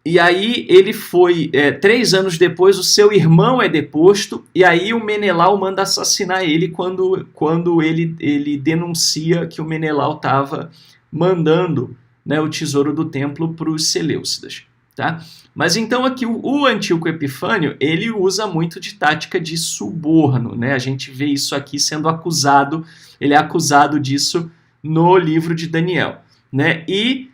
E aí ele foi, 3 anos depois, o seu irmão é deposto, e aí o Menelau manda assassinar ele quando ele denuncia que o Menelau estava mandando, né, o tesouro do templo para os Seleucidas. Tá? Mas então aqui o Antíoco Epifânio, ele usa muito de tática de suborno, né? A gente vê isso aqui sendo acusado, ele é acusado disso no livro de Daniel, né? E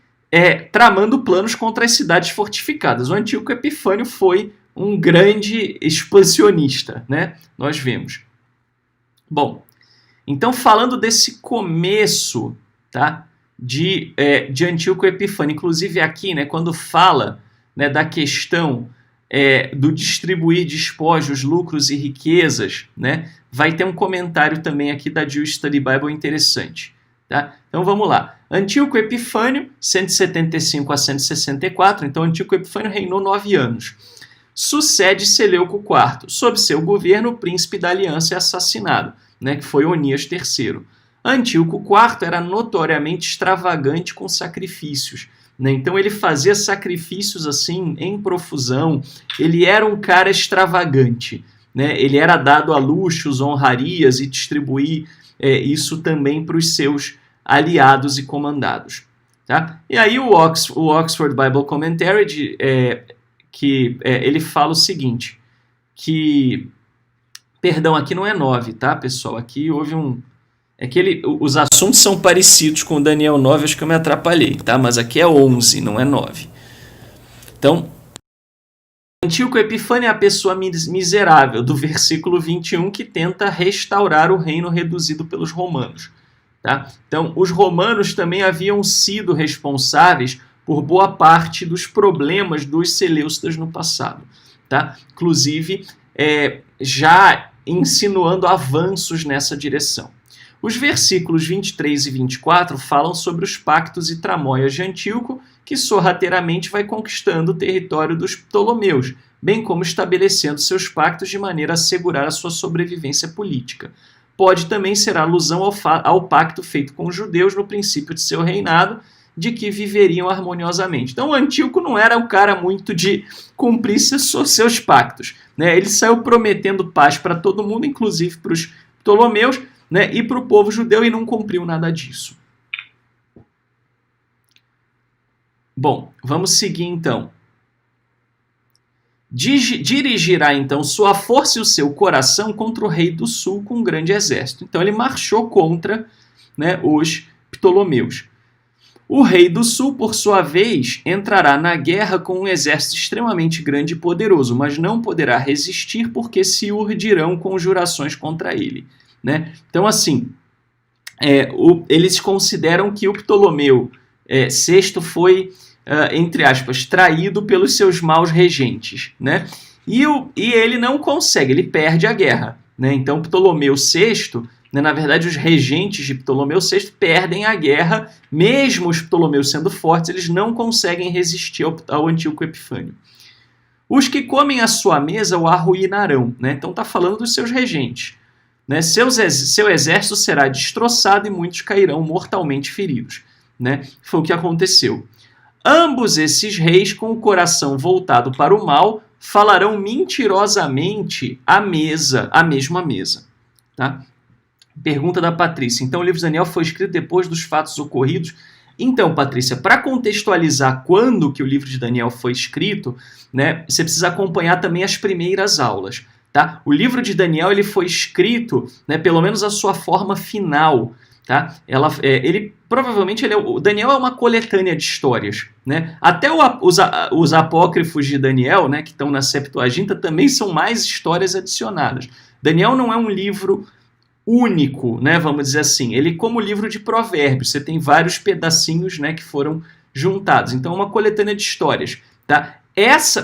tramando planos contra as cidades fortificadas. O Antíoco Epifânio foi um grande expansionista, né? Nós vemos. Bom, então falando desse começo, tá? De Antíoco Epifânio, inclusive aqui, né, quando fala, né, da questão do distribuir despojos, lucros e riquezas, né, vai ter um comentário também aqui da Jewish Study Bible interessante. Tá? Então vamos lá. Antíoco Epifânio, 175 a 164, então Antíoco Epifânio reinou 9 anos. Sucede Seleuco IV. Sob seu governo, o príncipe da aliança é assassinado, né, que foi Onias III. Antíoco IV era notoriamente extravagante com sacrifícios. Né? Então ele fazia sacrifícios assim em profusão, ele era um cara extravagante. Né? Ele era dado a luxos, honrarias e distribuir isso também para os seus aliados e comandados. Tá? E aí o Oxford Bible Commentary, ele fala o seguinte, que, perdão, aqui não é 9, tá, pessoal? Aqui houve os assuntos são parecidos com o Daniel 9, acho que eu me atrapalhei, tá? Mas aqui é 11, não é 9. Então, Antíoco Epifânio é a pessoa miserável do versículo 21 que tenta restaurar o reino reduzido pelos romanos. Tá? Então, os romanos também haviam sido responsáveis por boa parte dos problemas dos Seleucidas no passado. Tá? Inclusive, já insinuando avanços nessa direção. Os versículos 23 e 24 falam sobre os pactos e tramóias de Antíoco, que sorrateiramente vai conquistando o território dos Ptolomeus, bem como estabelecendo seus pactos de maneira a assegurar a sua sobrevivência política. Pode também ser alusão ao pacto feito com os judeus no princípio de seu reinado, de que viveriam harmoniosamente. Então, o Antíoco não era o cara muito de cumprir seus pactos. Né? Ele saiu prometendo paz para todo mundo, inclusive para os Ptolomeus, né, e para o povo judeu, e não cumpriu nada disso. Bom, vamos seguir então. Dirigirá então sua força e o seu coração contra o rei do sul com um grande exército. Então ele marchou contra, né, os Ptolomeus. O rei do sul, por sua vez, entrará na guerra com um exército extremamente grande e poderoso, mas não poderá resistir porque se urdirão conjurações contra ele. Né? Então, assim, eles consideram que o Ptolomeu VI foi, entre aspas, traído pelos seus maus regentes. Né? E ele não consegue, ele perde a guerra. Né? Então, Ptolomeu VI, né, na verdade, os regentes de Ptolomeu VI perdem a guerra, mesmo os Ptolomeus sendo fortes, eles não conseguem resistir ao Antíoco Epifânio. Os que comem a sua mesa o arruinarão. Né? Então, está falando dos seus regentes. Né? Seu exército será destroçado e muitos cairão mortalmente feridos. Né? Foi o que aconteceu. Ambos esses reis, com o coração voltado para o mal, falarão mentirosamente à mesma mesa. Tá? Pergunta da Patrícia. Então, o livro de Daniel foi escrito depois dos fatos ocorridos? Então, Patrícia, para contextualizar quando que o livro de Daniel foi escrito, né, você precisa acompanhar também as primeiras aulas. Tá? O livro de Daniel ele foi escrito, né, pelo menos a sua forma final. Tá? O Daniel é uma coletânea de histórias. Né? Até os apócrifos de Daniel, né, que estão na Septuaginta, também são mais histórias adicionadas. Daniel não é um livro único, né, vamos dizer assim. Ele, como livro de provérbios, você tem vários pedacinhos, né, que foram juntados. Então, é uma coletânea de histórias. Tá?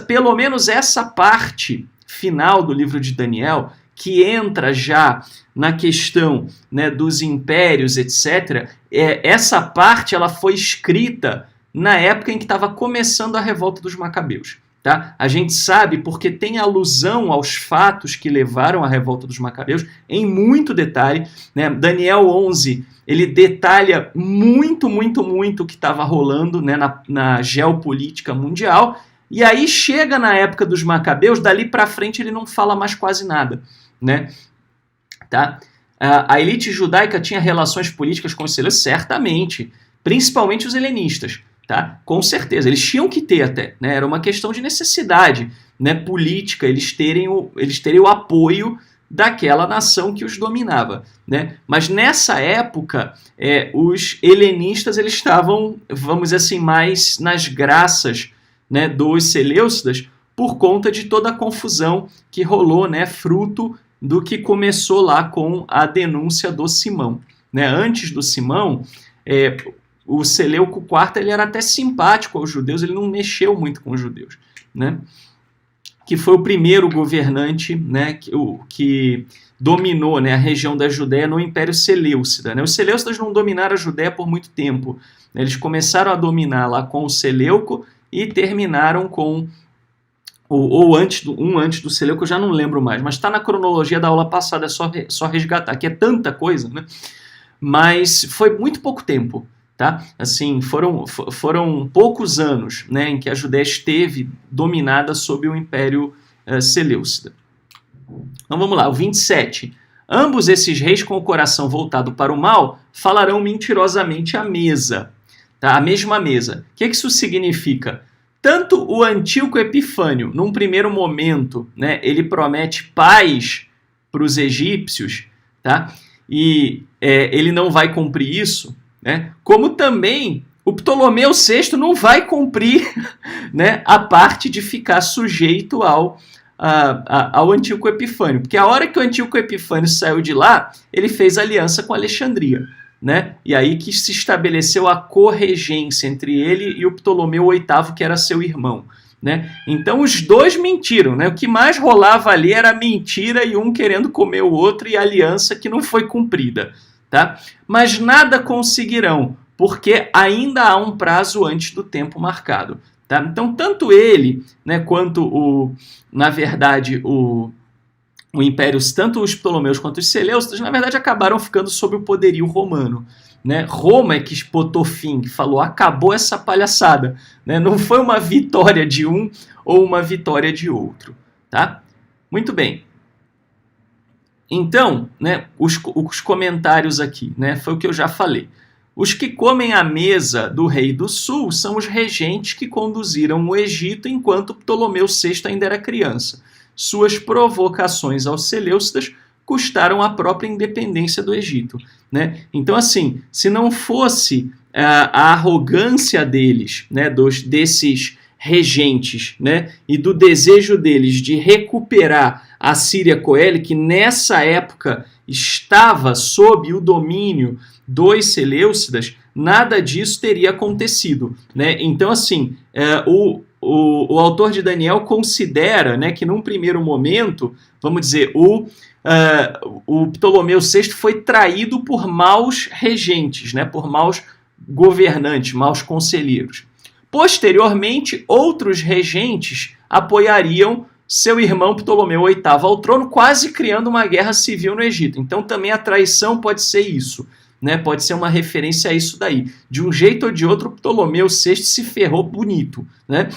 Pelo menos essa parte final do livro de Daniel, que entra já na questão, né, dos impérios, etc., essa parte ela foi escrita na época em que estava começando a revolta dos Macabeus. Tá? A gente sabe porque tem alusão aos fatos que levaram à revolta dos Macabeus em muito detalhe. Né? Daniel 11, ele detalha muito o que estava rolando, né, na geopolítica mundial. E aí chega na época dos Macabeus, dali para frente ele não fala mais quase nada. Né? Tá? A elite judaica tinha relações políticas com os seleucidas? Certamente. principalmente os helenistas, tá? Com certeza, eles tinham que ter até, né? Era uma questão de necessidade, né, política, eles terem o apoio daquela nação que os dominava, né? Mas nessa época, os helenistas eles estavam, vamos dizer assim, mais nas graças, né, dos seleucidas por conta de toda a confusão que rolou, né, fruto do que começou lá com a denúncia do Simão, né? Antes do Simão, o Seleuco IV ele era até simpático aos judeus, ele não mexeu muito com os judeus, né? Que foi o primeiro governante, né, que dominou, né, a região da Judéia no Império Seleucida, né? Os Seleucidas não dominaram a Judéia por muito tempo, né? Eles começaram a dominar lá com o Seleuco e terminaram com antes do Seleuco, eu já não lembro mais, mas está na cronologia da aula passada, é só resgatar, que é tanta coisa, né? Mas foi muito pouco tempo, tá? Assim, foram poucos anos, né, em que a Judéia esteve dominada sob o Império Seleucida. Então vamos lá, o 27. Ambos esses reis com o coração voltado para o mal falarão mentirosamente à mesa, tá? A mesma mesa. O que isso significa? Tanto o Antíoco Epifânio, num primeiro momento, né, ele promete paz para os egípcios, tá? E ele não vai cumprir isso, né? Como também o Ptolomeu VI não vai cumprir, né, a parte de ficar sujeito ao Antíoco Epifânio, porque a hora que o Antíoco Epifânio saiu de lá, ele fez aliança com Alexandria, né? E aí que se estabeleceu a corregência entre ele e o Ptolomeu VIII, que era seu irmão, né? Então os dois mentiram, né? O que mais rolava ali era mentira e um querendo comer o outro e aliança que não foi cumprida, tá? Mas nada conseguirão, porque ainda há um prazo antes do tempo marcado, tá? Então tanto ele, né, quanto na verdade o Império, tanto os Ptolomeus quanto os Seleucidas, na verdade acabaram ficando sob o poderio romano, né? Roma é que botou fim, que falou, acabou essa palhaçada, né? Não foi uma vitória de um ou uma vitória de outro, tá? Muito bem. Então, né, os comentários aqui, né, foi o que eu já falei. Os que comem à mesa do rei do sul são os regentes que conduziram o Egito enquanto Ptolomeu VI ainda era criança. Suas provocações aos Seleucidas custaram a própria independência do Egito, né? Então, assim, se não fosse a arrogância deles, né, desses regentes, né, e do desejo deles de recuperar a Síria Coele, que nessa época estava sob o domínio dos Seleucidas, nada disso teria acontecido, né? Então, assim, o autor de Daniel considera, né, que num primeiro momento, vamos dizer, o Ptolomeu VI foi traído por maus regentes, né, por maus governantes, maus conselheiros. Posteriormente, outros regentes apoiariam seu irmão Ptolomeu VIII ao trono, quase criando uma guerra civil no Egito. Então também a traição pode ser isso, né? Pode ser uma referência a isso daí. De um jeito ou de outro, Ptolomeu VI se ferrou bonito, né?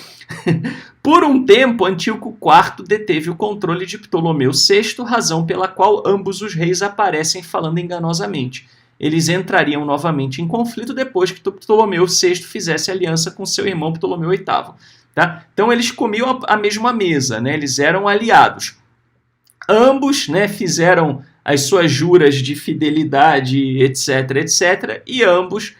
Por um tempo, Antíoco IV deteve o controle de Ptolomeu VI, razão pela qual ambos os reis aparecem falando enganosamente. Eles entrariam novamente em conflito depois que Ptolomeu VI fizesse aliança com seu irmão Ptolomeu VIII. Tá? Então eles comiam a mesma mesa, né? Eles eram aliados. Ambos, né, fizeram as suas juras de fidelidade, etc, etc, e ambos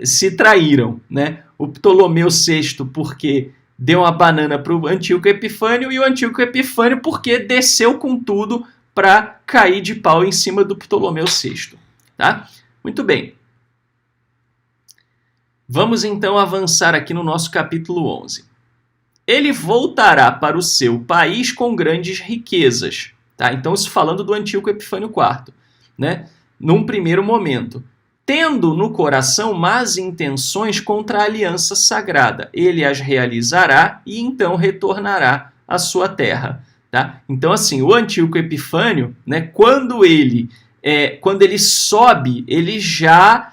se traíram, né? O Ptolomeu VI porque deu uma banana para o Antíoco Epifânio e o Antíoco Epifânio porque desceu com tudo para cair de pau em cima do Ptolomeu VI. Tá? Muito bem. Vamos então avançar aqui no nosso capítulo 11. Ele voltará para o seu país com grandes riquezas. Tá? Então, isso falando do Antíoco Epifânio IV, né? Num primeiro momento. Tendo no coração más intenções contra a aliança sagrada, ele as realizará e então retornará à sua terra. Tá? Então, assim, o Antíoco Epifânio, né, quando ele sobe, ele já,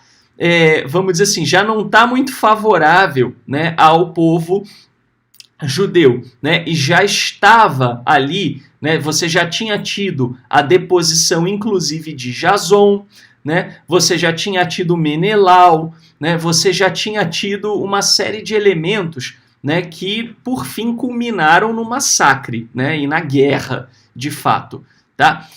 vamos dizer assim, já não está muito favorável, né, ao povo judeu, né, e já estava ali, né, você já tinha tido a deposição, inclusive, de Jason, né, você já tinha tido Menelau, né, você já tinha tido uma série de elementos, né, que por fim culminaram no massacre, né, e na guerra, de fato. Tá?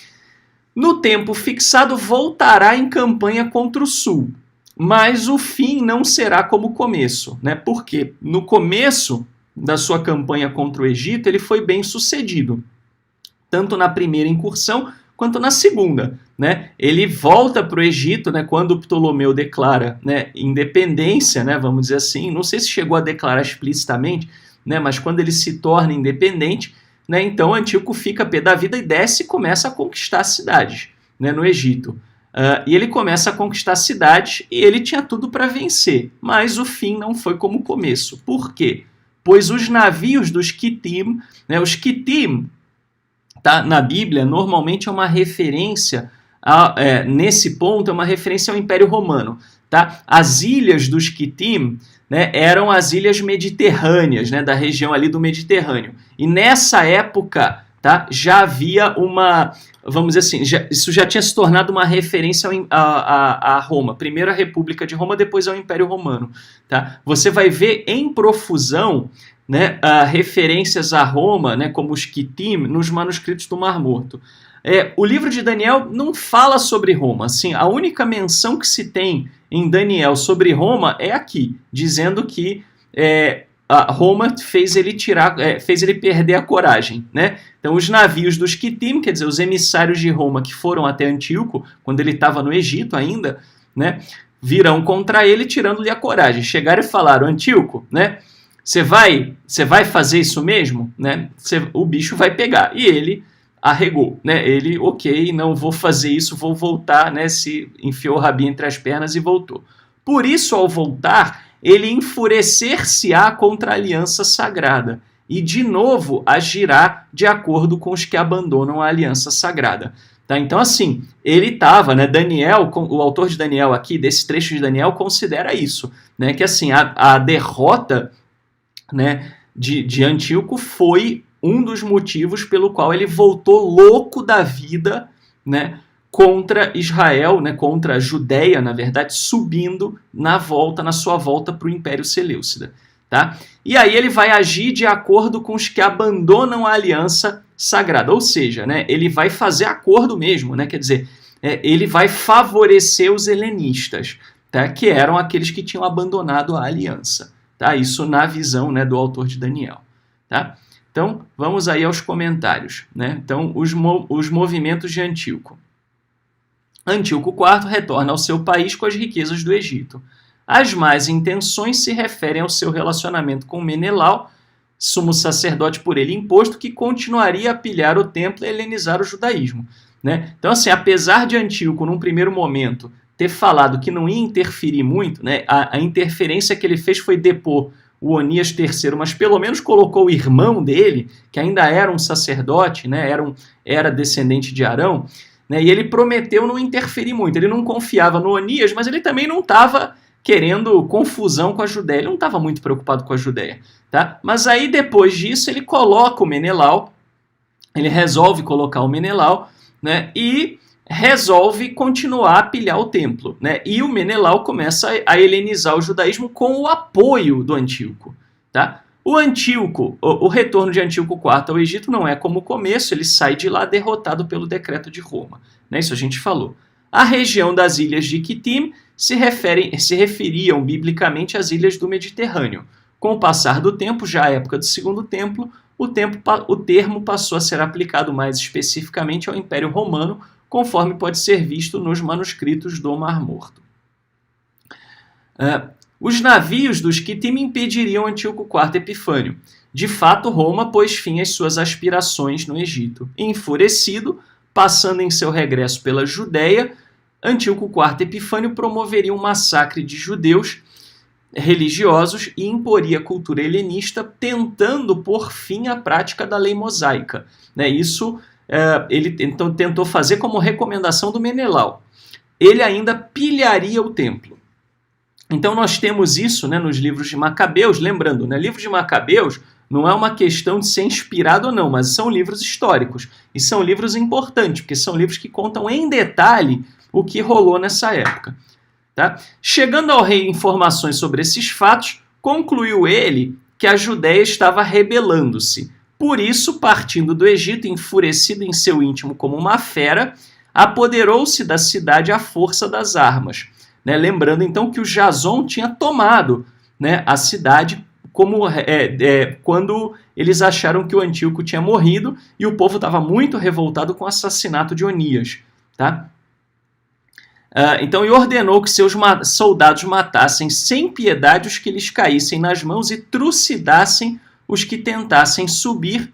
No tempo fixado, voltará em campanha contra o sul, mas o fim não será como o começo. Né? Porque no começo da sua campanha contra o Egito, ele foi bem sucedido, tanto na primeira incursão quanto na segunda. Né? Ele volta para o Egito, né, quando Ptolomeu declara, né, independência, né, vamos dizer assim, não sei se chegou a declarar explicitamente, né, mas quando ele se torna independente, né, então Antíoco fica pé da vida e desce e começa a conquistar cidades, né, no Egito. E ele começa a conquistar cidades e ele tinha tudo para vencer, mas o fim não foi como o começo. Por quê? Pois os navios dos Quitim, né, os Quitim, tá, na Bíblia, normalmente é uma referência, nesse ponto, é uma referência ao Império Romano. Tá? As ilhas dos Quitim, né, eram as ilhas mediterrâneas, né, da região ali do Mediterrâneo. E nessa época, tá, já havia uma, vamos dizer assim, isso já tinha se tornado uma referência a Roma. Primeiro a República de Roma, depois ao Império Romano. Tá? Você vai ver em profusão, né, referências a Roma, né, como os Quitim, nos manuscritos do Mar Morto. O livro de Daniel não fala sobre Roma. Assim, a única menção que se tem em Daniel sobre Roma é aqui, dizendo que a Roma fez ele perder a coragem. Né? Então, os navios dos Quitim, quer dizer, os emissários de Roma que foram até Antíoco, quando ele estava no Egito ainda, né, virão contra ele, tirando-lhe a coragem. Chegaram e falaram: Antíoco, né, você vai fazer isso mesmo? Né? O bicho vai pegar. E ele arregou, né? Ele, ok, não vou fazer isso, vou voltar, né? Se enfiou o rabinho entre as pernas e voltou. Por isso, ao voltar, ele enfurecer-se-á contra a aliança sagrada e, de novo, agirá de acordo com os que abandonam a aliança sagrada. Tá? Então, assim, ele estava, né? Daniel, o autor de Daniel aqui, desse trecho de Daniel, considera isso, né? Que, assim, a derrota, né, de Antíoco foi um dos motivos pelo qual ele voltou louco da vida, né, contra Israel, né, contra a Judéia, na verdade, subindo na sua volta para o Império Seleucida. Tá? E aí ele vai agir de acordo com os que abandonam a aliança sagrada, ou seja, né, ele vai fazer acordo mesmo, né, quer dizer, ele vai favorecer os helenistas, tá, que eram aqueles que tinham abandonado a aliança. Tá? Isso na visão, né, do autor de Daniel. Tá? Então, vamos aí aos comentários. Né? Então, os movimentos de Antíoco. Antíoco IV retorna ao seu país com as riquezas do Egito. As más intenções se referem ao seu relacionamento com Menelau, sumo sacerdote por ele imposto, que continuaria a pilhar o templo e helenizar o judaísmo. Né? Então, assim, apesar de Antíoco, num primeiro momento, ter falado que não ia interferir muito, né? A interferência que ele fez foi depor o Onias III, mas pelo menos colocou o irmão dele, que ainda era um sacerdote, né, era descendente de Arão, né, e ele prometeu não interferir muito. Ele não confiava no Onias, mas ele também não estava querendo confusão com a Judéia, ele não estava muito preocupado com a Judéia. Tá? Mas aí, depois disso, ele coloca o Menelau, ele resolve colocar o Menelau, né, e resolve continuar a pilhar o templo. Né? E o Menelau começa a helenizar o judaísmo com o apoio do Antíoco. Tá? O retorno de Antíoco IV ao Egito não é como o começo, ele sai de lá derrotado pelo decreto de Roma. Né? Isso a gente falou. A região das ilhas de Quitim se referiam biblicamente às ilhas do Mediterrâneo. Com o passar do tempo, já à época do Segundo Templo, o termo passou a ser aplicado mais especificamente ao Império Romano, conforme pode ser visto nos manuscritos do Mar Morto. Os navios dos Quitim impediriam Antíoco IV Epifânio. De fato, Roma pôs fim às suas aspirações no Egito. Enfurecido, passando em seu regresso pela Judéia, Antíoco IV Epifânio promoveria um massacre de judeus religiosos e imporia a cultura helenista, tentando pôr fim à prática da lei mosaica. Isso ele tentou fazer como recomendação do Menelau. Ele ainda pilharia o templo. Então nós temos isso, né, nos livros de Macabeus, lembrando, né, livro de Macabeus não é uma questão de ser inspirado ou não, mas são livros históricos, e são livros importantes, porque são livros que contam em detalhe o que rolou nessa época. Tá? Chegando ao rei informações sobre esses fatos, concluiu ele que a Judéia estava rebelando-se. Por isso, partindo do Egito, enfurecido em seu íntimo como uma fera, apoderou-se da cidade à força das armas. Né? Lembrando então que o Jason tinha tomado, né, a cidade quando eles acharam que o Antíoco tinha morrido e o povo estava muito revoltado com o assassinato de Onias. Tá? Então, ele ordenou que seus soldados matassem sem piedade os que lhes caíssem nas mãos e trucidassem os que tentassem subir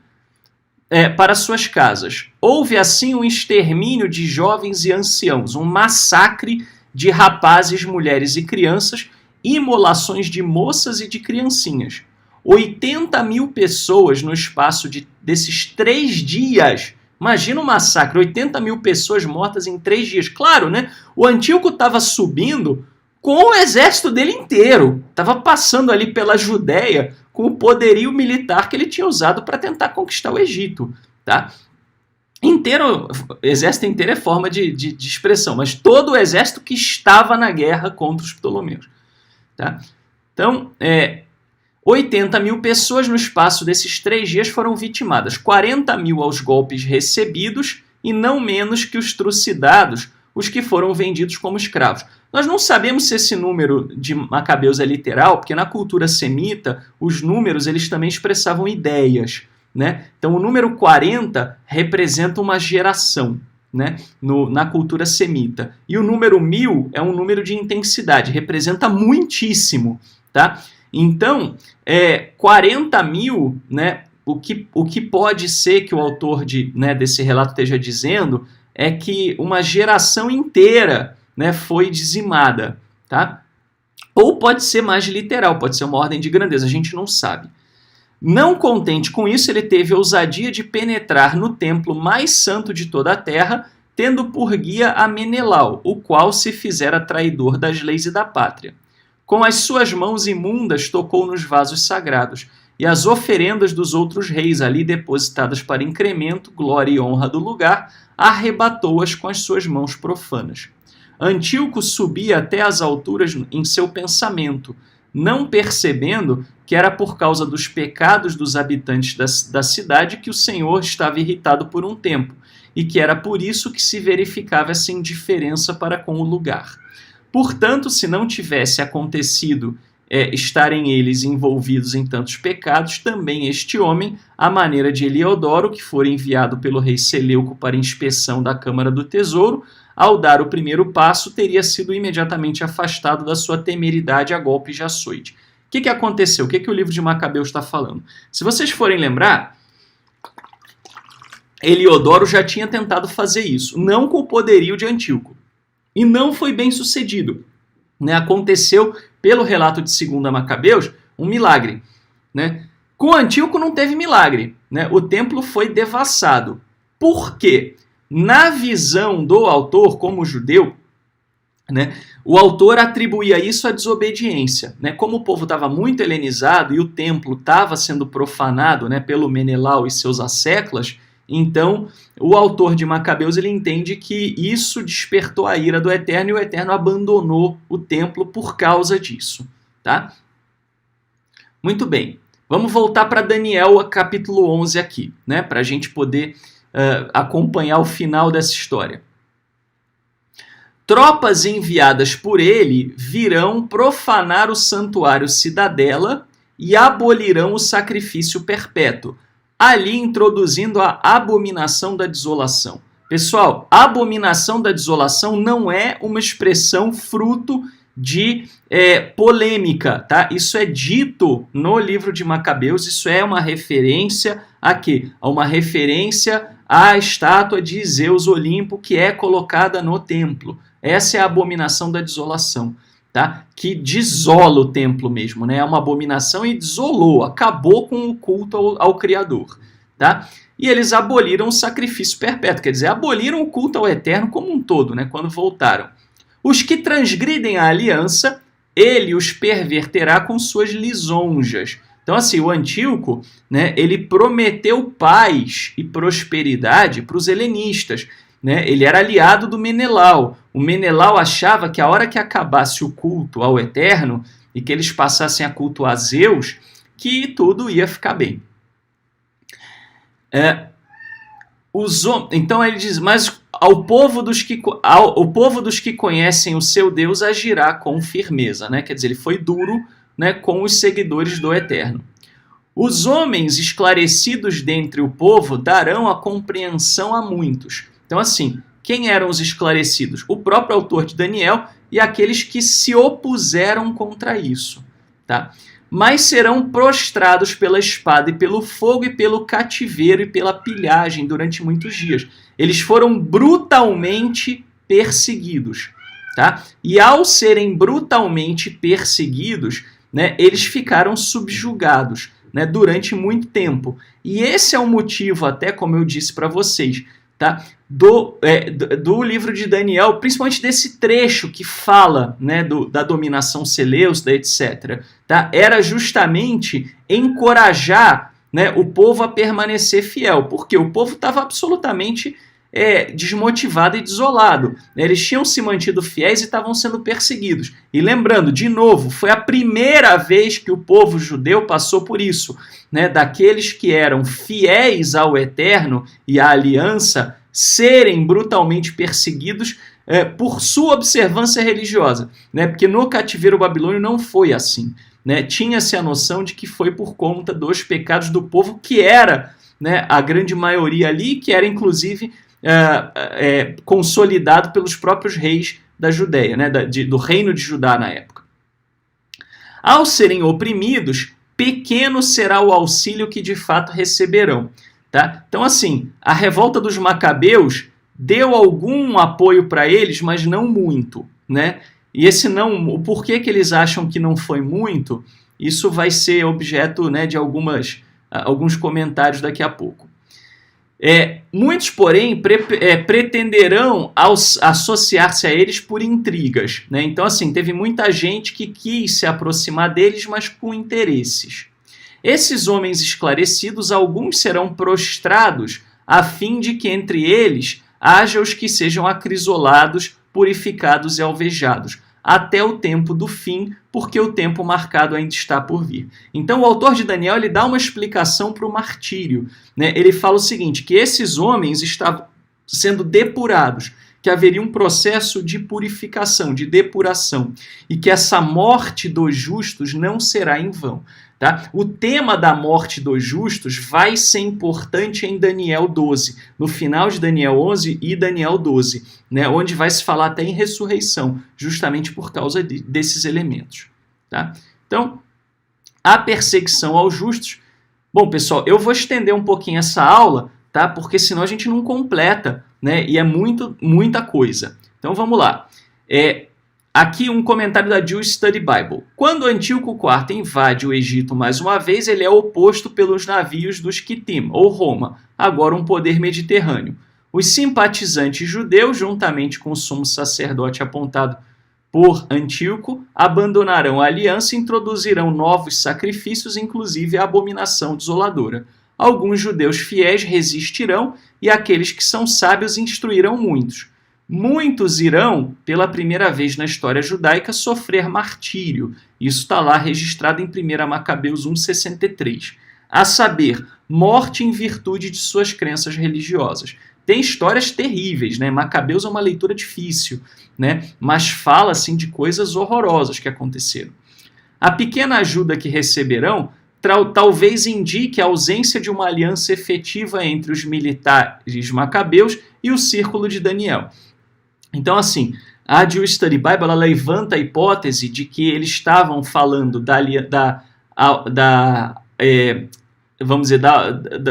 para suas casas. Houve assim um extermínio de jovens e anciãos, um massacre de rapazes, mulheres e crianças, imolações de moças e de criancinhas. 80.000 pessoas no espaço desses 3 dias. Imagina um massacre, 80.000 pessoas mortas em 3 dias. Claro, né? O Antíoco estava subindo com o exército dele inteiro. Estava passando ali pela Judéia com o poderio militar que ele tinha usado para tentar conquistar o Egito. Tá? Exército inteiro é forma de expressão, mas todo o exército que estava na guerra contra os Ptolomeus. Tá? Então, 80.000 pessoas no espaço desses 3 dias foram vitimadas, 40.000 aos golpes recebidos e não menos que os trucidados, os que foram vendidos como escravos. Nós não sabemos se esse número de macabeus é literal, porque na cultura semita os números eles também expressavam ideias. Né? Então o número 40 representa uma geração, né? Na cultura semita. E o número 1000 é um número de intensidade, representa muitíssimo. Tá? Então, 40.000, né, o que pode ser que o autor desse relato esteja dizendo é que uma geração inteira, né, foi dizimada. Tá? Ou pode ser mais literal, pode ser uma ordem de grandeza, a gente não sabe. Não contente com isso, ele teve a ousadia de penetrar no templo mais santo de toda a terra, tendo por guia a Menelau, o qual se fizera traidor das leis e da pátria. Com as suas mãos imundas tocou nos vasos sagrados, e as oferendas dos outros reis ali depositadas para incremento, glória e honra do lugar, arrebatou-as com as suas mãos profanas. Antíoco subia até as alturas em seu pensamento, não percebendo que era por causa dos pecados dos habitantes da cidade que o Senhor estava irritado por um tempo, e que era por isso que se verificava essa indiferença para com o lugar. Portanto, se não tivesse acontecido estarem eles envolvidos em tantos pecados, também este homem, à maneira de Eliodoro, que fora enviado pelo rei Seleuco para inspeção da Câmara do Tesouro, ao dar o primeiro passo, teria sido imediatamente afastado da sua temeridade a golpes de açoite. O que aconteceu? O que o livro de Macabeus está falando? Se vocês forem lembrar, Eliodoro já tinha tentado fazer isso, não com o poderio de Antíoco. E não foi bem sucedido. Né? Aconteceu, pelo relato de 2 Macabeus, um milagre. Né? Com Antíoco não teve milagre. Né? O templo foi devassado. Por quê? Na visão do autor, como judeu, né, o autor atribuía isso à desobediência. Né? Como o povo estava muito helenizado e o templo estava sendo profanado, né, pelo Menelau e seus asseclas, então o autor de Macabeus ele entende que isso despertou a ira do Eterno e o Eterno abandonou o templo por causa disso. Tá? Muito bem. Vamos voltar para Daniel, capítulo 11 aqui, né, para a gente poder acompanhar o final dessa história. Tropas enviadas por ele virão profanar o santuário cidadela e abolirão o sacrifício perpétuo, ali introduzindo a abominação da desolação. Pessoal, abominação da desolação não é uma expressão fruto de polêmica, tá? Isso é dito no livro de Macabeus, isso é uma referência a quê? A uma referência à estátua de Zeus Olimpo que é colocada no templo. Essa é a abominação da desolação, tá? Que desola o templo mesmo, né? É uma abominação e desolou, acabou com o culto ao Criador, tá? E eles aboliram o sacrifício perpétuo, quer dizer, aboliram o culto ao Eterno como um todo, né? Quando voltaram. Os que transgridem a aliança, ele os perverterá com suas lisonjas. Então, assim, o Antíoco, né, ele prometeu paz e prosperidade para os helenistas. Né? Ele era aliado do Menelau. O Menelau achava que a hora que acabasse o culto ao Eterno e que eles passassem a cultuar Zeus, que tudo ia ficar bem. Então ele diz, mas o povo dos que conhecem o seu Deus agirá com firmeza, né? Quer dizer, ele foi duro, né, com os seguidores do Eterno. Os homens esclarecidos dentre o povo darão a compreensão a muitos. Então, assim, quem eram os esclarecidos? O próprio autor de Daniel e aqueles que se opuseram contra isso, tá? Mas serão prostrados pela espada e pelo fogo e pelo cativeiro e pela pilhagem durante muitos dias. Eles foram brutalmente perseguidos, tá? E ao serem brutalmente perseguidos, né, eles ficaram subjugados, né, durante muito tempo. E esse é o motivo, até como eu disse para vocês, tá, do livro de Daniel, principalmente desse trecho que fala, né, da dominação seleucida, etc. Tá? Era justamente encorajar, né, o povo a permanecer fiel, porque o povo estava absolutamente desmotivado e desolado. Eles tinham se mantido fiéis e estavam sendo perseguidos. E lembrando, de novo, foi a primeira vez que o povo judeu passou por isso, né, daqueles que eram fiéis ao Eterno e à aliança serem brutalmente perseguidos por sua observância religiosa, né, porque no cativeiro babilônio não foi assim, né, tinha-se a noção de que foi por conta dos pecados do povo, que era, né, a grande maioria ali, que era inclusive consolidado pelos próprios reis da Judéia, né, do reino de Judá na época. Ao serem oprimidos, pequeno será o auxílio que de fato receberão. Tá? Então, assim, a revolta dos Macabeus deu algum apoio para eles, mas não muito, né? E esse não, o porquê que eles acham que não foi muito, isso vai ser objeto, né, de alguns comentários daqui a pouco. Muitos, porém, pretenderão associar-se a eles por intrigas, né? Então, assim, teve muita gente que quis se aproximar deles, mas com interesses. Esses homens esclarecidos, alguns serão prostrados, a fim de que entre eles haja os que sejam acrisolados, purificados e alvejados, até o tempo do fim, porque o tempo marcado ainda está por vir. Então, o autor de Daniel ele dá uma explicação para o martírio, né? Ele fala o seguinte, que esses homens estavam sendo depurados, que haveria um processo de purificação, de depuração, e que essa morte dos justos não será em vão. Tá? O tema da morte dos justos vai ser importante em Daniel 12, no final de Daniel 11 e Daniel 12, né? Onde vai se falar até em ressurreição, justamente por causa desses elementos. Tá? Então, a perseguição aos justos. Bom, pessoal, eu vou estender um pouquinho essa aula, tá? Porque senão a gente não completa, né? E é muita coisa. Então vamos lá. Aqui um comentário da Jewish Study Bible. Quando Antíoco IV invade o Egito mais uma vez, ele é oposto pelos navios dos Quitim, ou Roma, agora um poder mediterrâneo. Os simpatizantes judeus, juntamente com o sumo sacerdote apontado por Antíoco, abandonarão a aliança e introduzirão novos sacrifícios, inclusive a abominação desoladora. Alguns judeus fiéis resistirão e aqueles que são sábios instruirão muitos. Muitos irão, pela primeira vez na história judaica, sofrer martírio. Isso está lá registrado em 1 Macabeus 1,63. A saber, morte em virtude de suas crenças religiosas. Tem histórias terríveis, né? Macabeus é uma leitura difícil, né? Mas fala assim, de coisas horrorosas que aconteceram. A pequena ajuda que receberão talvez indique a ausência de uma aliança efetiva entre os militares macabeus e o círculo de Daniel. Então, assim, a Jewish Study Bible ela levanta a hipótese de que eles estavam falando vamos dizer,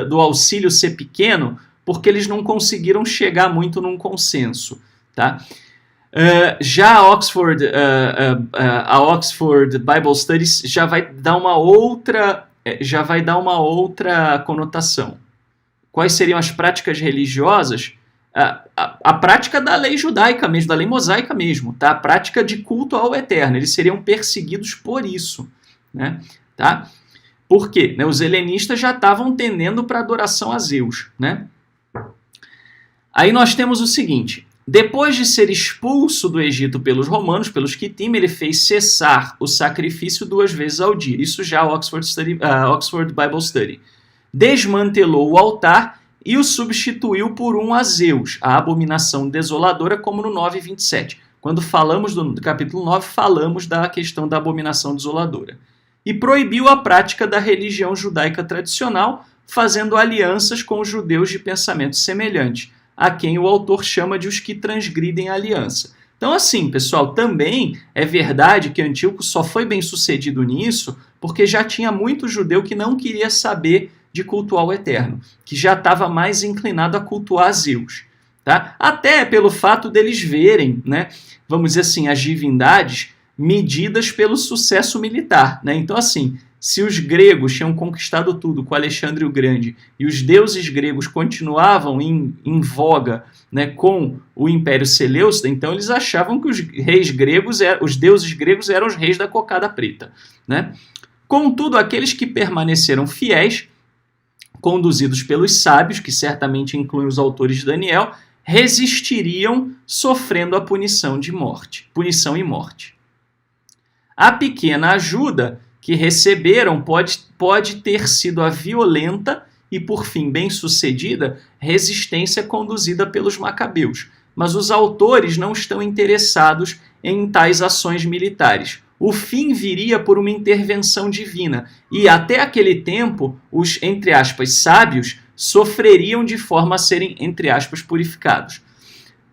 do auxílio ser pequeno, porque eles não conseguiram chegar muito num consenso, tá? Já a Oxford Bible Studies já vai dar uma outra conotação. Quais seriam as práticas religiosas? A prática da lei judaica mesmo, da lei mosaica mesmo, tá? A prática de culto ao Eterno. Eles seriam perseguidos por isso, né? Tá? Por quê? Né? Os helenistas já estavam tendendo para adoração a Zeus, né? Aí nós temos o seguinte, Depois de ser expulso do Egito pelos romanos, pelos Quitim, ele fez cessar o sacrifício 2 vezes ao dia. Isso já Oxford Bible Study. Desmantelou o altar e o substituiu por um a Zeus, a abominação desoladora, como no 9:27. Quando falamos do capítulo 9, falamos da questão da abominação desoladora. E proibiu a prática da religião judaica tradicional, fazendo alianças com os judeus de pensamento semelhante, a quem o autor chama de os que transgridem a aliança. Então, assim, pessoal, também é verdade que Antíoco só foi bem sucedido nisso porque já tinha muito judeu que não queria saber de cultuar o Eterno, que já estava mais inclinado a cultuar Zeus. Tá? Até pelo fato deles verem, né, vamos dizer assim, as divindades medidas pelo sucesso militar. Né? Então, assim, se os gregos tinham conquistado tudo com Alexandre o Grande e os deuses gregos continuavam em voga, né, com o Império Seleucida, então eles achavam que os deuses gregos eram os reis da cocada preta. Né? Contudo, aqueles que permaneceram fiéis, conduzidos pelos sábios, que certamente incluem os autores de Daniel, resistiriam sofrendo a punição e morte. A pequena ajuda que receberam pode ter sido a violenta e, por fim, bem-sucedida resistência conduzida pelos macabeus. Mas os autores não estão interessados em tais ações militares. O fim viria por uma intervenção divina, e até aquele tempo, os, entre aspas, sábios sofreriam de forma a serem, entre aspas, purificados.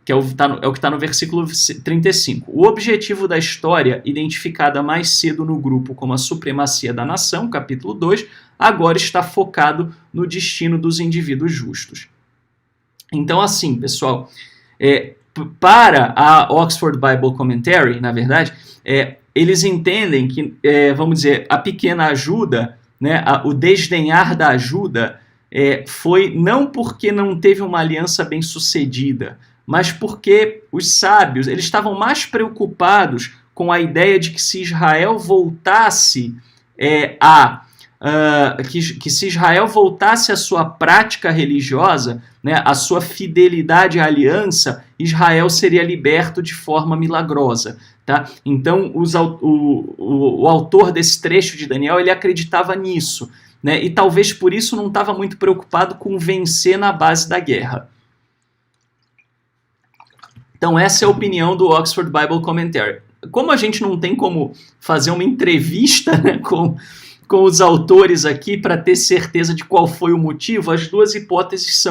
Que é o que está no versículo 35. O objetivo da história, identificada mais cedo no grupo como a supremacia da nação, capítulo 2, agora está focado no destino dos indivíduos justos. Então, assim, pessoal, para a Oxford Bible Commentary, na verdade, eles entendem que, vamos dizer, a pequena ajuda, né, o desdenhar da ajuda, foi não porque não teve uma aliança bem-sucedida, mas porque os sábios eles estavam mais preocupados com a ideia de que se Israel voltasse que se Israel voltasse à sua prática religiosa, né, à sua fidelidade à aliança, Israel seria liberto de forma milagrosa. Tá? Então, o autor desse trecho de Daniel ele acreditava nisso, né, e talvez por isso não estava muito preocupado com vencer na base da guerra. Então, essa é a opinião do Oxford Bible Commentary. Como a gente não tem como fazer uma entrevista, né, com os autores aqui para ter certeza de qual foi o motivo, as duas hipóteses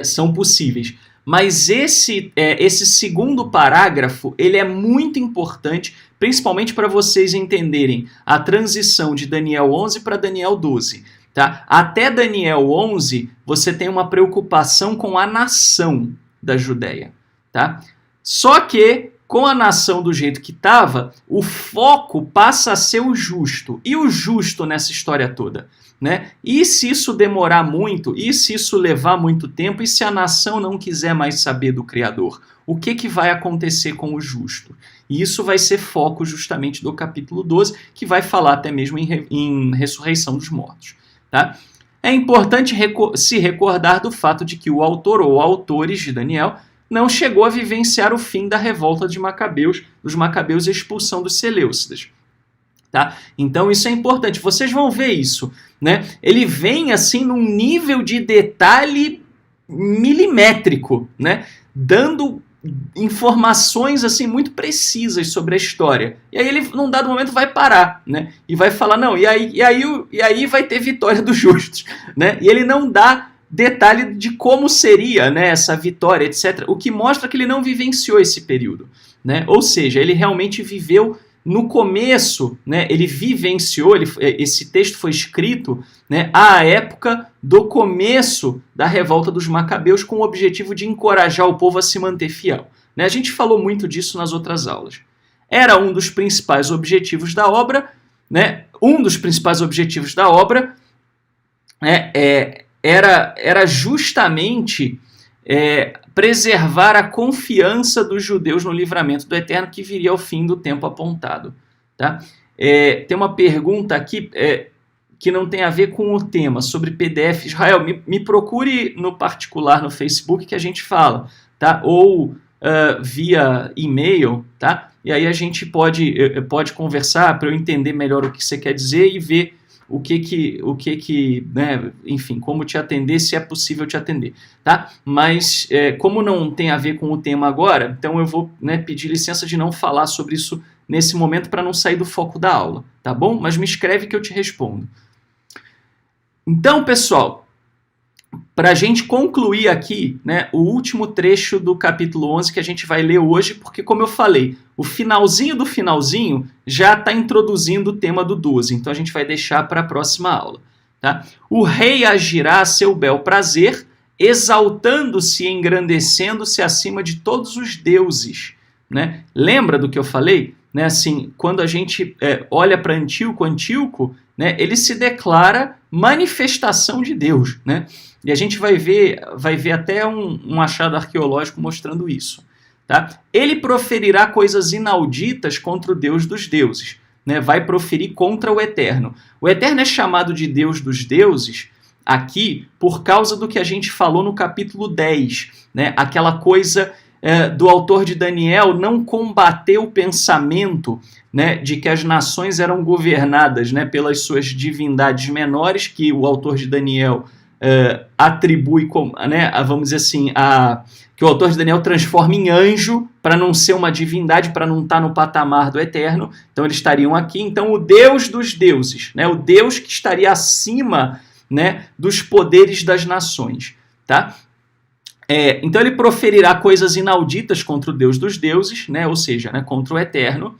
são possíveis. Mas esse segundo parágrafo ele é muito importante, principalmente para vocês entenderem a transição de Daniel 11 para Daniel 12. Tá? Até Daniel 11, você tem uma preocupação com a nação da Judéia. Tá? Só que, com a nação do jeito que estava, o foco passa a ser o justo. E o justo nessa história toda? Né? E se isso demorar muito? E se isso levar muito tempo? E se a nação não quiser mais saber do Criador? O que vai acontecer com o justo? E isso vai ser foco justamente do capítulo 12, que vai falar até mesmo em ressurreição dos mortos. Tá? É importante se recordar do fato de que o autor ou autores de Daniel não chegou a vivenciar o fim da revolta dos macabeus e a expulsão dos seleucidas. Tá? Então isso é importante, vocês vão ver isso. Né? Ele vem assim num nível de detalhe milimétrico, né? Dando informações assim muito precisas sobre a história. E aí ele, num dado momento, vai parar, né? E vai falar, não, e aí vai ter vitória dos justos. Né? E ele não dá detalhe de como seria, né, essa vitória, etc. O que mostra que ele não vivenciou esse período. Né? Ou seja, ele realmente viveu no começo, né, ele vivenciou, esse texto foi escrito, né, à época do começo da revolta dos macabeus com o objetivo de encorajar o povo a se manter fiel. Né? A gente falou muito disso nas outras aulas. Era um dos principais objetivos da obra, né? Era justamente preservar a confiança dos judeus no livramento do Eterno que viria ao fim do tempo apontado. Tá? Tem uma pergunta aqui que não tem a ver com o tema, sobre PDF. Israel, me procure no particular no Facebook que a gente fala. tá? Ou via e-mail, tá? E aí a gente pode conversar para eu entender melhor o que você quer dizer e ver o que né, enfim, como te atender, se é possível te atender, tá? Mas como não tem a ver com o tema agora, então eu vou, né, pedir licença de não falar sobre isso nesse momento para não sair do foco da aula, tá bom? Mas me escreve que eu te respondo. Então, pessoal, para a gente concluir aqui, né, o último trecho do capítulo 11 que a gente vai ler hoje, porque, como eu falei, o finalzinho do finalzinho já está introduzindo o tema do 12, então a gente vai deixar para a próxima aula. Tá? O rei agirá a seu bel prazer, exaltando-se e engrandecendo-se acima de todos os deuses. Né? Lembra do que eu falei? Né, assim, quando a gente olha para Antíoco, né, ele se declara manifestação de Deus, né? E a gente vai ver até um achado arqueológico mostrando isso. Tá? Ele proferirá coisas inauditas contra o Deus dos deuses, né? Vai proferir contra o Eterno. O Eterno é chamado de Deus dos deuses aqui por causa do que a gente falou no capítulo 10, né? Aquela coisa do autor de Daniel não combater o pensamento, né, de que as nações eram governadas, né, pelas suas divindades menores, que o autor de Daniel atribui, né, vamos dizer assim, que o autor de Daniel transforma em anjo para não ser uma divindade, para não estar no patamar do Eterno. Então eles estariam aqui. Então o Deus dos deuses, né, o Deus que estaria acima, né, dos poderes das nações, tá? Então ele proferirá coisas inauditas contra o Deus dos deuses, né, ou seja, né, contra o Eterno,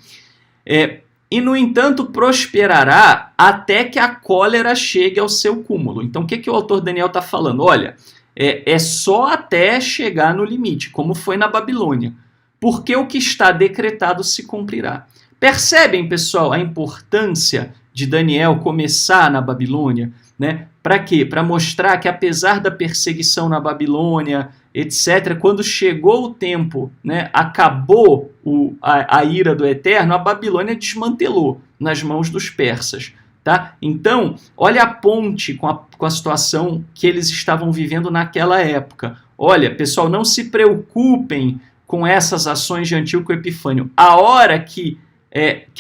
e, no entanto, prosperará até que a cólera chegue ao seu cúmulo. Então, o que o autor Daniel está falando? Olha, é só até chegar no limite, como foi na Babilônia, porque o que está decretado se cumprirá. Percebem, pessoal, a importância de Daniel começar na Babilônia? Né? Para quê? Para mostrar que, apesar da perseguição na Babilônia, etc., quando chegou o tempo, né, acabou a ira do Eterno, a Babilônia desmantelou nas mãos dos persas. Tá? Então, olha a ponte com a situação que eles estavam vivendo naquela época. Olha, pessoal, não se preocupem com essas ações de Antíoco Epifânio. A hora que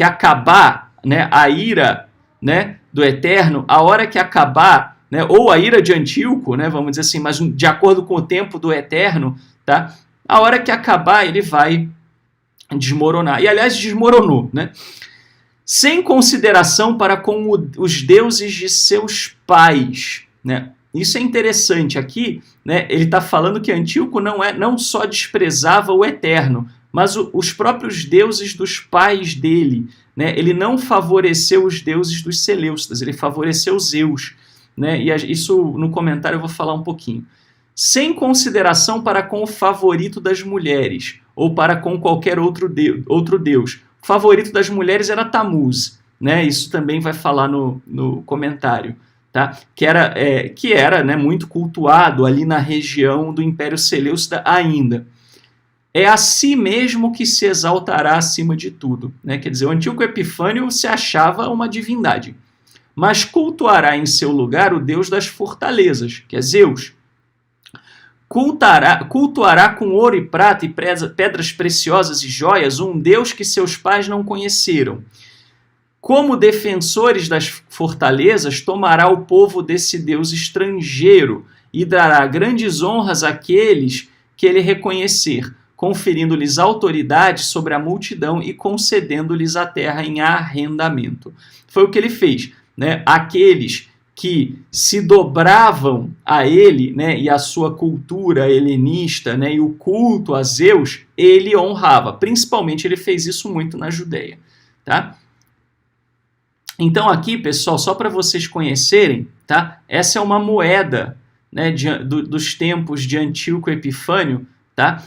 acabar, né, a ira, né, do Eterno, a hora que acabar, né, ou a ira de Antíoco, né, vamos dizer assim, mas de acordo com o tempo do Eterno, tá? A hora que acabar, ele vai desmoronar. E, aliás, desmoronou, né? Sem consideração para com os deuses de seus pais, né? Isso é interessante aqui, né? Ele está falando que Antíoco não só desprezava o Eterno, mas os próprios deuses dos pais dele, né? Ele não favoreceu os deuses dos Seleucidas, ele favoreceu Zeus, né? E isso no comentário eu vou falar um pouquinho. Sem consideração para com o favorito das mulheres, ou para com qualquer outro deus. O favorito das mulheres era Tamuz, né? Isso também vai falar no comentário, tá? Que era né, muito cultuado ali na região do Império Seleucida ainda. É a si mesmo que se exaltará acima de tudo, né? Quer dizer, o Antíoco Epifânio se achava uma divindade, mas cultuará em seu lugar o deus das fortalezas, que é Zeus. Cultuará com ouro e prata e pedras preciosas e joias um Deus que seus pais não conheceram. Como defensores das fortalezas, tomará o povo desse Deus estrangeiro e dará grandes honras àqueles que ele reconhecer, conferindo-lhes autoridade sobre a multidão e concedendo-lhes a terra em arrendamento. Foi o que ele fez, né? Aqueles que se dobravam a ele, né, e a sua cultura helenista, né, e o culto a Zeus, ele honrava. Principalmente ele fez isso muito na Judéia. Tá? Então aqui, pessoal, só para vocês conhecerem, tá? Essa é uma moeda, né, dos tempos de Antíoco Epifânio, tá?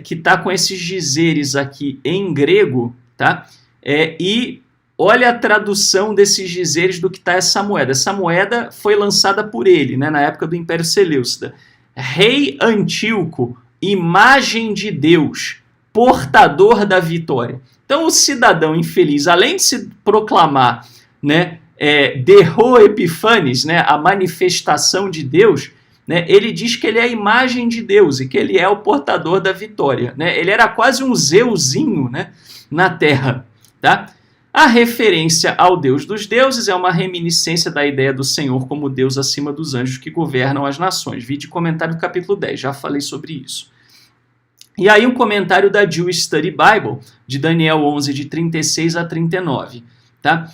Que está com esses dizeres aqui em grego, tá? E olha a tradução desses dizeres do que está essa moeda. Essa moeda foi lançada por ele, né, na época do Império Seleucida. Rei Antíoco, imagem de Deus, portador da vitória. Então o cidadão infeliz, além de se proclamar, né, Derro Epifanes, né, a manifestação de Deus, né, ele diz que ele é a imagem de Deus e que ele é o portador da vitória, né? Ele era quase um Zeusinho, né, na Terra, tá? A referência ao Deus dos deuses é uma reminiscência da ideia do Senhor como Deus acima dos anjos que governam as nações. Vídeo comentário do capítulo 10, já falei sobre isso. E aí um comentário da Jewish Study Bible, de Daniel 11, de 36 a 39. Tá?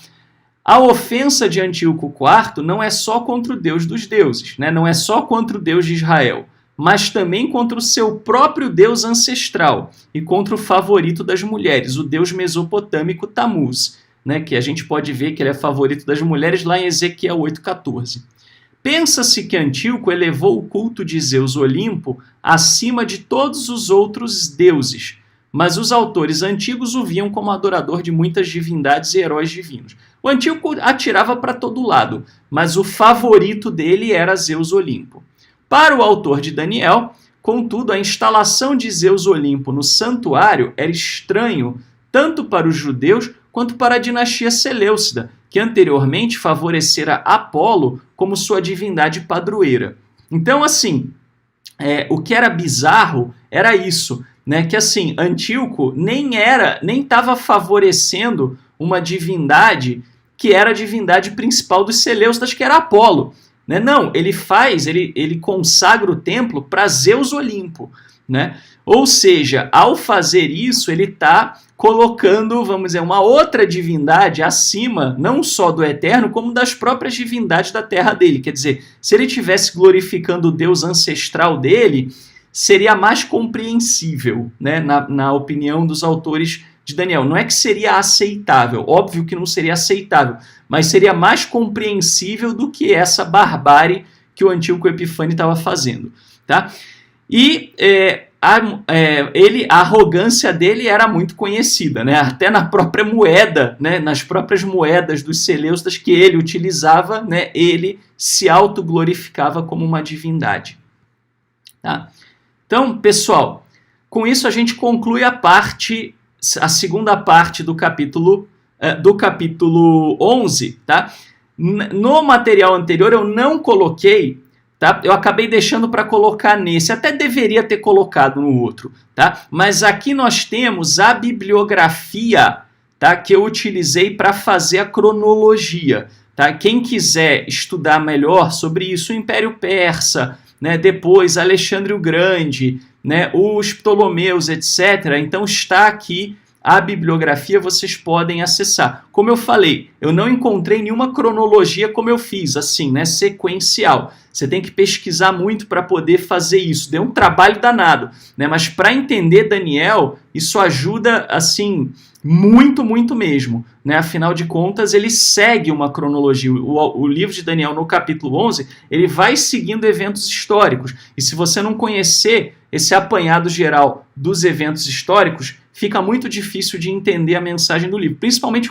A ofensa de Antíoco IV não é só contra o Deus dos deuses, né? Não é só contra o Deus de Israel, mas também contra o seu próprio Deus ancestral e contra o favorito das mulheres, o Deus mesopotâmico Tamuz, né, que a gente pode ver que ele é favorito das mulheres lá em Ezequiel 8,14. Pensa-se que Antíoco elevou o culto de Zeus Olimpo acima de todos os outros deuses, mas os autores antigos o viam como adorador de muitas divindades e heróis divinos. O Antíoco atirava para todo lado, mas o favorito dele era Zeus Olimpo. Para o autor de Daniel, contudo, a instalação de Zeus Olimpo no santuário era estranho tanto para os judeus quanto para a dinastia Seleucida, que anteriormente favorecera Apolo como sua divindade padroeira. Então, assim, o que era bizarro era isso, né? Que assim, Antíoco nem estava favorecendo uma divindade que era a divindade principal dos Seleucidas, que era Apolo. Né? Não, ele consagra o templo para Zeus Olimpo. Né? Ou seja, ao fazer isso, ele está colocando, vamos dizer, uma outra divindade acima, não só do Eterno, como das próprias divindades da terra dele. Quer dizer, se ele estivesse glorificando o Deus ancestral dele, seria mais compreensível, né? Na opinião dos autores de Daniel. Não é que seria aceitável, óbvio que não seria aceitável, mas seria mais compreensível do que essa barbárie que o Antíoco Epifânio estava fazendo. Tá? E a arrogância dele era muito conhecida, né? Até na própria moeda, né? Nas próprias moedas dos Seleucidas que ele utilizava, né? Ele se autoglorificava como uma divindade. Tá? Então, pessoal, com isso a gente conclui a segunda parte do capítulo 11, tá? No material anterior eu não coloquei, tá? Eu acabei deixando para colocar nesse, até deveria ter colocado no outro, tá? Mas aqui nós temos a bibliografia, tá? Que eu utilizei para fazer a cronologia, tá? Quem quiser estudar melhor sobre isso, o Império Persa, né? Depois Alexandre o Grande, né? Os Ptolomeus, etc. Então está aqui a bibliografia, vocês podem acessar. Como eu falei, eu não encontrei nenhuma cronologia como eu fiz, assim, né, sequencial. Você tem que pesquisar muito para poder fazer isso. Deu um trabalho danado, né, mas para entender Daniel, isso ajuda, assim, muito, muito mesmo. Né? Afinal de contas, ele segue uma cronologia. O livro de Daniel, no capítulo 11, ele vai seguindo eventos históricos. E se você não conhecer esse apanhado geral dos eventos históricos, fica muito difícil de entender a mensagem do livro, principalmente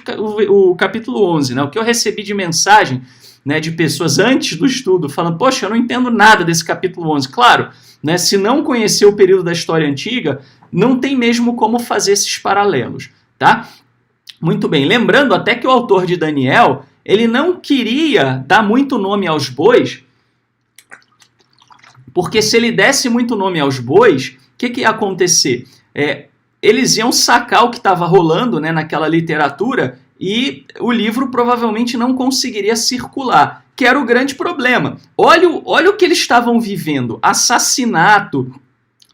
o capítulo 11. Né? O que eu recebi de mensagem, né, de pessoas antes do estudo, falando, poxa, eu não entendo nada desse capítulo 11. Claro, né, se não conhecer o período da história antiga, não tem mesmo como fazer esses paralelos. Tá? Muito bem, lembrando até que o autor de Daniel, ele não queria dar muito nome aos bois, porque se ele desse muito nome aos bois, o que ia acontecer? Eles iam sacar o que estava rolando, né, naquela literatura e o livro provavelmente não conseguiria circular, que era o grande problema. Olha o que eles estavam vivendo, assassinato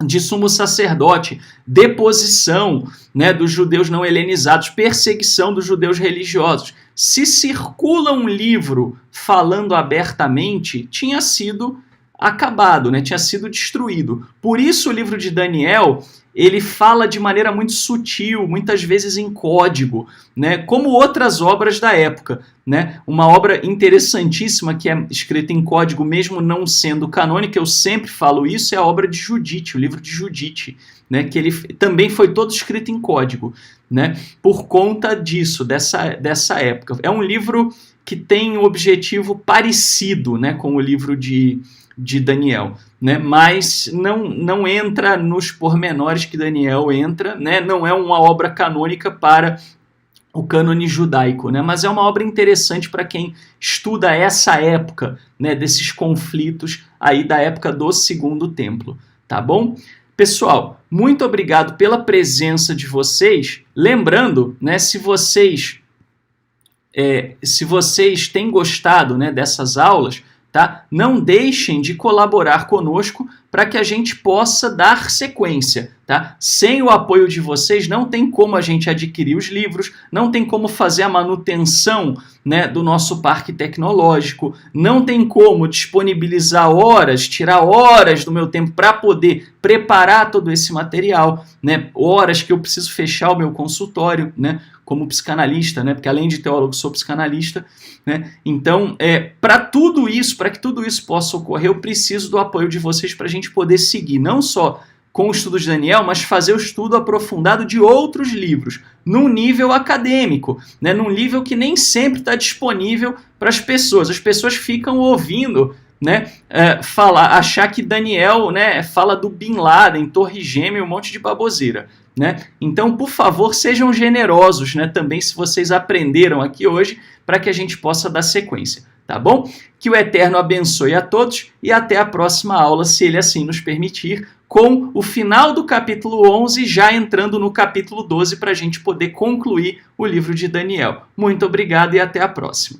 de sumo sacerdote, deposição, né, dos judeus não helenizados, perseguição dos judeus religiosos. Se circula um livro falando abertamente, tinha sido acabado, né, tinha sido destruído. Por isso o livro de Daniel, ele fala de maneira muito sutil, muitas vezes em código, né, como outras obras da época. Né? Uma obra interessantíssima que é escrita em código, mesmo não sendo canônica, eu sempre falo isso, é a obra de Judite, o livro de Judite, né? Que ele também foi todo escrito em código, né? Por conta disso, dessa época. É um livro que tem um objetivo parecido, né, com o livro de Daniel, né? Mas não entra nos pormenores que Daniel entra, né? Não é uma obra canônica para o cânone judaico, né? Mas é uma obra interessante para quem estuda essa época, né, desses conflitos aí da época do Segundo Templo, tá bom? Pessoal, muito obrigado pela presença de vocês. Lembrando, né, se vocês têm gostado, né, dessas aulas, tá? Não deixem de colaborar conosco para que a gente possa dar sequência, tá? Sem o apoio de vocês, não tem como a gente adquirir os livros, não tem como fazer a manutenção, né, do nosso parque tecnológico, não tem como disponibilizar horas, tirar horas do meu tempo para poder preparar todo esse material, né? Horas que eu preciso fechar o meu consultório, né, como psicanalista, né? Porque além de teólogo, sou psicanalista, né? Então, para que tudo isso possa ocorrer, eu preciso do apoio de vocês para a gente poder seguir, não só com o estudo de Daniel, mas fazer o estudo aprofundado de outros livros, num nível acadêmico, né? Num nível que nem sempre está disponível para as pessoas. As pessoas ficam ouvindo, né, achar que Daniel, né, fala do Bin Laden, Torre Gêmea, um monte de baboseira, né? Então, por favor, sejam generosos, né, também se vocês aprenderam aqui hoje, para que a gente possa dar sequência, tá bom? Que o Eterno abençoe a todos e até a próxima aula, se ele assim nos permitir, com o final do capítulo 11, já entrando no capítulo 12, para a gente poder concluir o livro de Daniel. Muito obrigado e até a próxima.